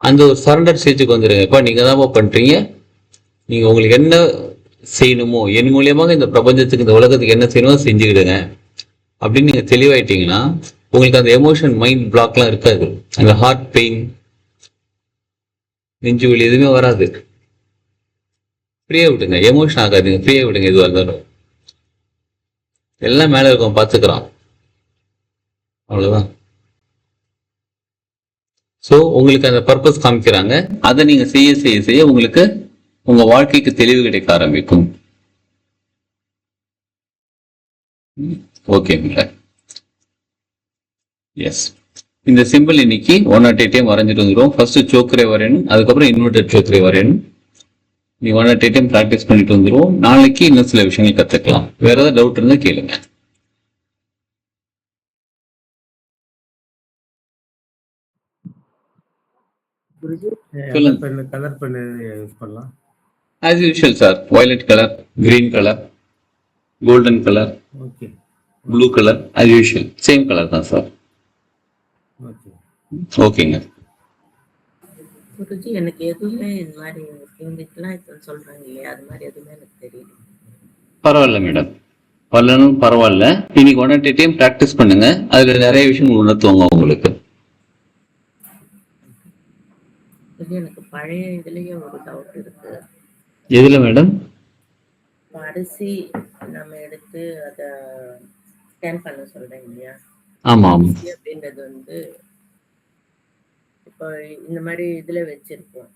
அந்த ஒரு சரண்டர் ஸ்டேஜுக்கு வந்துருங்க. இப்ப நீங்க தான் பண்றீங்க. நீங்க உங்களுக்கு என்ன செய்யணுமோ, என் மூலியமாக இந்த பிரபஞ்சத்துக்கு, இந்த உலகத்துக்கு என்ன செய்யணுமோ செஞ்சுக்கிடுங்க அப்படின்னு நீங்க தெளிவாயிட்டீங்கன்னா உங்களுக்கு அந்த எமோஷன், மைண்ட் பிளாக்லாம் இருக்காது. அந்த ஹார்ட் பெயின், நெஞ்சு வலி எதுவுமே வராது. ஃப்ரீயா விடுங்க, எமோஷன் ஆகாதுங்க, ஃப்ரீயா விடுங்க. எதுவாக இருந்தாலும் எல்லாம் மேல இருக்கும், பார்த்துக்கிறான். அவ்வளவுதான். ஸோ உங்களுக்கு அந்த பர்பஸ் காமிக்கிறாங்க. அதை நீங்க செய்ய செய்ய செய்ய உங்களுக்கு உங்க வாழ்க்கைக்கு தெளிவு கிடைக்க ஆரம்பிக்கும். ஓகேங்களா? எஸ். இந்த சிம்பிள் இன்னைக்கு 108 டைம் வரைஞ்சிட்டு வந்துடும். ஃபர்ஸ்ட் சோக்கரே வரையணும், அதுக்கப்புறம் இன்வெர்டட் சோக்கரே வரையணும். நீ 108 டைம் ப்ராக்டிஸ் பண்ணிட்டு வந்துடும். நாளைக்கு இன்னும் சில விஷயங்கள் கத்துக்கலாம். வேற ஏதாவது டவுட் இருந்தா கேளுங்க. குருஜி, கலர் பண்ணு யூஸ் பண்ணலாம். As usual sir, violet colour, green colour, golden colour, okay, blue colour, as usual same colour தான் சார். ஓகே, ஓகேங்க. குருஜி, எனக்கு எதுவுமே இந்த மாதிரி இங்கிலீஷ்லாம் இப்போ சொல்றாங்க இல்லையா, அது மாதிரி எதுவுமே எனக்கு தெரியல. பரவாயில்ல மேடம், வரலன்னு பரவாயில்ல. இன்னைக்கு 108 டைம் ப்ராக்டிஸ் பண்ணுங்க. அதுல நிறைய விஷயம் உணர்த்துவாங்க உங்களுக்கு. எனக்கு பழைய இதுலயே ஒரு டவுட் இருக்கு. எதுல மேடம்? அரிசி நம்ம எடுத்து அதை ஸ்கேன் பண்ண சொல்றேன் இல்லையா? ஆமா அரிசி அப்படின்றது வந்து இப்போ இந்த மாதிரி இதுல வச்சிருப்போம்,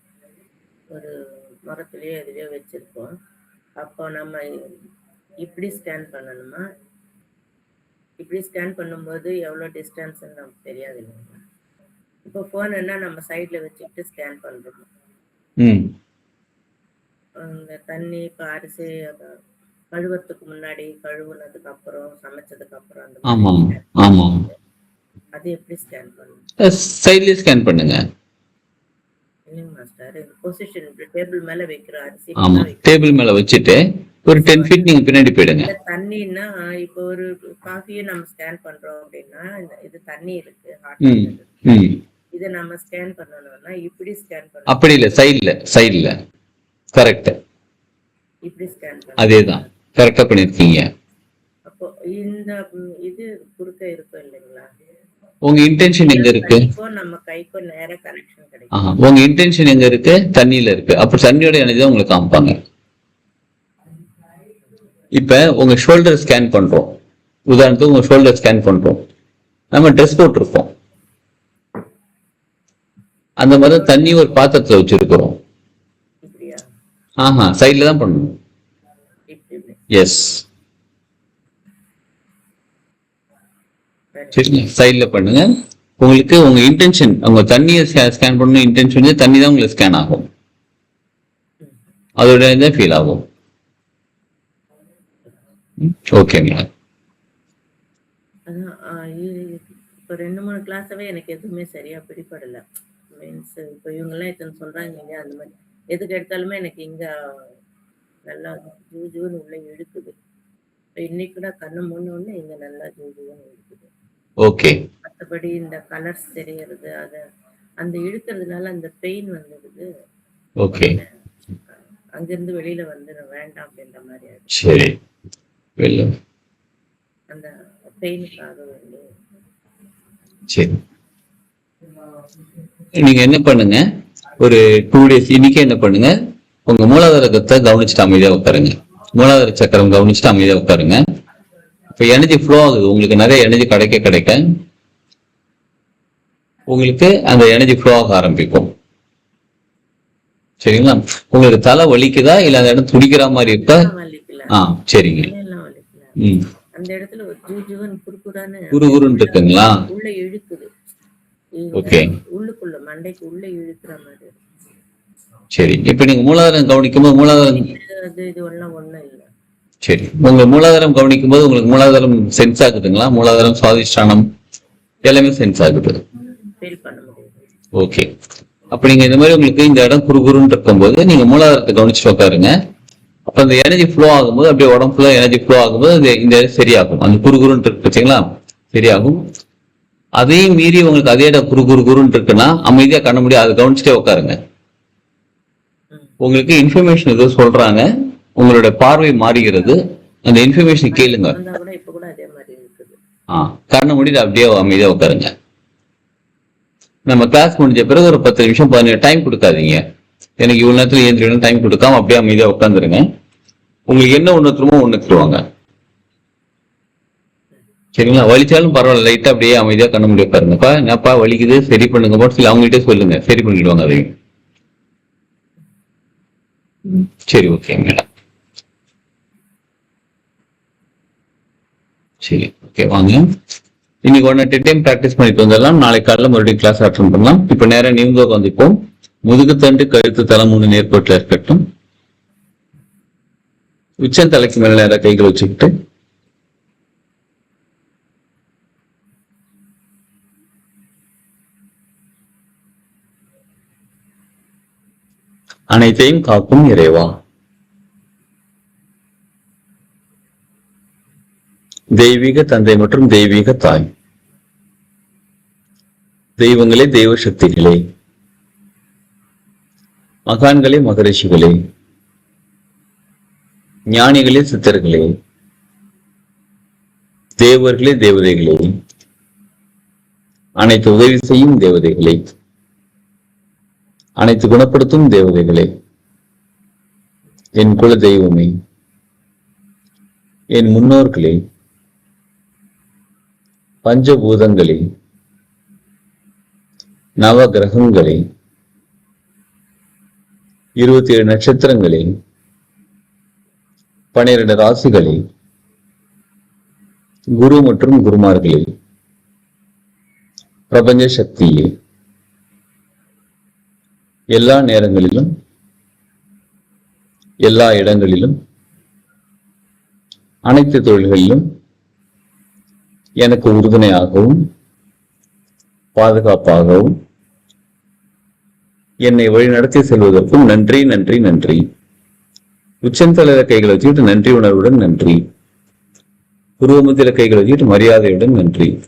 ஒரு மரத்துலயோ எதுலயோ வச்சிருப்போம். அப்போ நம்ம இப்படி ஸ்கேன் பண்ணணுமா? இப்படி ஸ்கேன் பண்ணும்போது எவ்வளோ டிஸ்டன்ஸ்ன்னு நமக்கு தெரியாது இல்லைங்களா? இப்போ போனா நம்ம சைட்ல வச்சுக்கிட்டு ஸ்கேன் பண்றோம். அந்த தண்ணி இப்போ அரிசி கழுவுறதுக்கு முன்னாடி, கழுவுனதுக்கு அப்புறம், சமைச்சதுக்கு அப்புறம், அந்த அது எப்படி ஸ்கேன் பண்ணுங்க? சைட்ல ஸ்கேன் பண்ணுங்க. இல்லைங்க மாஸ்டர், பொசிஷன் டேபிள் மேல வைக்கிற அரிசி, ஆமா, டேபிள் மேல வச்சுட்டு ஒரு 10 feet நீங்க பின்னாடி போயிடுங்க. தண்ணின்னா இப்போ ஒரு காஃபியை நம்ம ஸ்கேன் பண்றோம் அப்படின்னா இது தண்ணி இருக்கு ம் ம் இதை நம்ம ஸ்கேன் பண்ணணும்னா இப்படி ஸ்கேன் பண்ணணும், அப்படி இல்லை, சைடில் கரெக்ட், இப்படி ஸ்கேன் பண்ணணும். அதேதான் கரெக்டா பண்ணிருக்கீங்க. அப்போ இந்த இது குறுக்க இருக்கும் இல்லைங்களா, உங்க இன்டென்ஷன் எங்க இருக்கு? கைக்கோ நம்ம கைக்கோ நேர கனெக்ஷன் கிடைக்கும். உங்க இன்டென்ஷன் எங்க இருக்கு? தண்ணியில இருக்கு. அப்ப தண்ணியோட எனர்ஜி தான் உங்களுக்கு காமிப்பாங்க. இப்ப உங்க ஷோல்டர் ஸ்கேன் பண்றோம், உதாரணத்துக்கு உங்க ஷோல்டர் ஸ்கேன் பண்றோம், நம்ம ட்ரெஸ் போட்டிருப்போம், அந்த மாதிரி தண்ணி ஒரு பாத்திரத்துல வச்சிருக்கிறோம். இப்படியா? சைட்ல தான் பண்ணணும். எஸ், சரிங்க, சைட்ல பண்ணுங்க. உங்களுக்கு உங்க இன்டென்ஷன், உங்க தண்ணியை ஸ்கேன் பண்ணணும் இன்டென்ஷன், தண்ணி தான் உங்களுக்கு ஸ்கேன் ஆகும், அதோட தான் ஃபீல் ஆகும். ஓகேங்களா? இப்போ 2-3 கிளாஸாவே எனக்கு எதுவுமே சரியா பிடிபடல. மீன்ஸ் இப்போ இவங்கெல்லாம் இத்தனை சொல்றாங்க இல்லையா, அந்த மாதிரி எதுக்கு எடுத்தாலுமே எனக்கு இங்க நல்லா ஜூஜூன்னு உள்ள இழுக்குது. இப்போ இன்னைக்கு கூட கண்ணு மூணு இங்க நல்லா ஜூஜூன்னு இழுக்குது. ஓகே, மற்றபடி இந்த கலர்ஸ் தெரியறது, அது அந்த இழுக்கிறதுனால அந்த பெயின் வந்துடுது. ஓகே, அங்கிருந்து வெளியில வந்து வேண்டாம் அப்படின்ற மாதிரி ஆயிடுச்சு. சரி, வெளில அந்த பெயினுக்காக வேண்டி. சரி, நீங்க என்ன பண்ணுங்க, ஒரு 2 days இன்னைக்கே என்ன பண்ணுங்க, உங்க மூலாதாரத்தை கவனிச்சுட்டு அமைதியா உட்காருங்க. மூலாதார சக்கரம் கவனிச்சுட்டு அமைதியா உட்காருங்க. இப்ப எனர்ஜி ஃப்ளோ ஆகுது, உங்களுக்கு நிறைய எனர்ஜி கிடைக்க உங்களுக்கு அந்த எனர்ஜி ஃப்ளோ ஆக ஆரம்பிக்கும். சரிங்களா? உங்களுக்கு தலை வலிக்குதா இல்ல அந்த இடம் துடிக்கிற மாதிரி இருக்கா? சரிங்க. அந்த இடத்துல ஒரு ஜூஜுவன் குறுகுறுன்னு இருக்குங்களா? உள்ள இழுக்குது. ஓகே, உள்ளுக்குள்ள மண்டைக்கு உள்ள இழுக்கிற மாதிரி. சரி, இப்ப நீங்க மூலாதாரம் கவனிக்கும் போது மூலாதாரம் இது எல்லாம் ஒண்ணும் இல்ல. சரி, உங்க மூலாதாரம் கவனிக்கும் போது உங்களுக்கு மூலாதாரம் சென்ஸ் ஆகுதுங்களா? மூலாதாரம், சுவாதிஷ்டானம் எல்லாமே சென்ஸ் ஆகுது. ஃபீல் பண்ண முடியுது. ஓகே, அப்ப நீங்க இந்த மாதிரி உங்களுக்கு இந்த இடம் குறுகுறுன்னு இருக்கும்போது நீங்க மூலாதாரத்தை கவனிச்சுட்டு உட்காருங்க. அப்ப அந்த எனர்ஜி ஃப்ளோ ஆகும்போது அப்படியே உடம்பு ஃபுல்லா எனர்ஜி ஃப்ளோ ஆகும்போது இந்த சரியாகும். அந்த குறுகுறுன்னு இருக்கு வச்சுங்களா, சரியாகும். அதையும் மீறி உங்களுக்கு அதே இடம் குறுகுறுன்னு இருக்குன்னா அமைதியா கண்ண முடியும், அதை கவனிச்சுட்டே உட்காருங்க. உங்களுக்கு இன்ஃபர்மேஷன் ஏதோ சொல்றாங்க, உங்களோட பார்வை மாறுகிறது, அந்த இன்ஃபர்மேஷன் கேளுங்க. கண்ண முடிது அப்படியே அமைதியா உட்காருங்க. நம்ம கிளாஸ் முடிஞ்ச பிறகு ஒரு 10 நிமிஷம் 15 டைம் கொடுக்காதீங்க. எனக்கு இவ்வளவு நேரத்துல ஏந்திரிக்கணும் டைம் கொடுக்காம அப்படியே அமைதியா உட்காந்துருங்க. உங்களுக்கு என்ன உணர்த்துமோ உணர்த்துருவாங்க. சரிங்களா? வலிச்சாலும் பரவாயில்ல, லைட்டா அப்படியே அமைதியா கண்ண முடிய உட்காருங்கப்பா. என்னப்பா வலிக்குது, சரி பண்ணுங்க போட்டு சொல்லி அவங்கள்ட்ட சொல்லுங்க, சரி பண்ணிடுவாங்க அதையும். சரி, ஓகே மேடம். சரி, ஓகே, வாங்க. இன்னைக்கு 1 டைம் பிராக்டிஸ் பண்ணிட்டு வந்துடலாம். நாளைக்கு காலையில் மறுபடியும் கிளாஸ் அட்டெண்ட் பண்ணலாம். இப்ப நேரம் நீங்க வந்துப்போம். முதுகு தண்டு, கழுத்து, தலை 3 நேர்கோட்டில் இருக்கட்டும். உச்சந்தலைக்கு மேல நேரம் கைகள் வச்சுக்கிட்டு அனைத்தையும் காக்கும் இறைவா, தெய்வீக தந்தை மற்றும் தெய்வீக தாய், தெய்வங்களே, தெய்வ சக்திகளே, மகான்களே, மகரிஷிகளே, ஞானிகளே, சித்தர்களே, தேவர்களே, தேவதைகளே, அனைத்து உதவி செய்யும் தேவதைகளே, அனைத்து குணப்படுத்தும் தேவதைகளே, என் குல தெய்வமே, என் முன்னோர்களே, பஞ்சபூதங்களே, நவ கிரகங்களே, 27 நட்சத்திரங்களே, 12 ராசிகளே, குரு மற்றும் குருமார்களே, பிரபஞ்ச சக்தியே, எல்லா நேரங்களிலும் எல்லா இடங்களிலும் அனைத்து தொழில்களிலும் எனக்கு உறுதுணையாகவும் பாதுகாப்பாகவும் என்னை வழிநடத்தி செல்வதற்கும் நன்றி, நன்றி, நன்றி. உச்சந்தலையில கைகளை வச்சுக்கிட்டு நன்றி உணர்வுடன் நன்றி. புருவமத்தில கைகள் வச்சுக்கிட்டு மரியாதையுடன் நன்றி.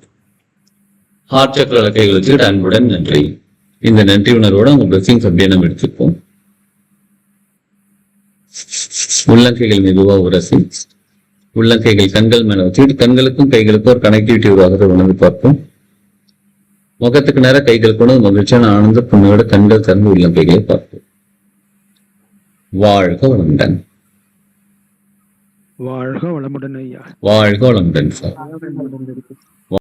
ஹார்ட் சக்கரால கைகள் வச்சுக்கிட்டு அன்புடன் நன்றி. இந்த நன்றி உணர்வோட உங்க பிளஸிங்ஸ் அப்படியே நம்ம எடுத்துப்போம். உள்ளங்கைகள் மெதுவா உரசி, உள்ளங்கைகள் கண்கள் மேல வச்சுக்கிட்டு கண்களுக்கும் கைகளுக்கும் ஒரு கனெக்டிவிட்டி உருவாகிறத உணர்ந்து பார்ப்போம். முகத்துக்கு நேரம் கைகள் கொண்டு மகிழ்ச்சியான ஆனந்த புண்ணையோட கண்கள் திறந்து உள்ளங்கைகளை பார்ப்போம். வாழ்க வளமுடன். வாழ்க வளமுடன் ஐயா. வாழ்க வளமுடன் சார். ஆ,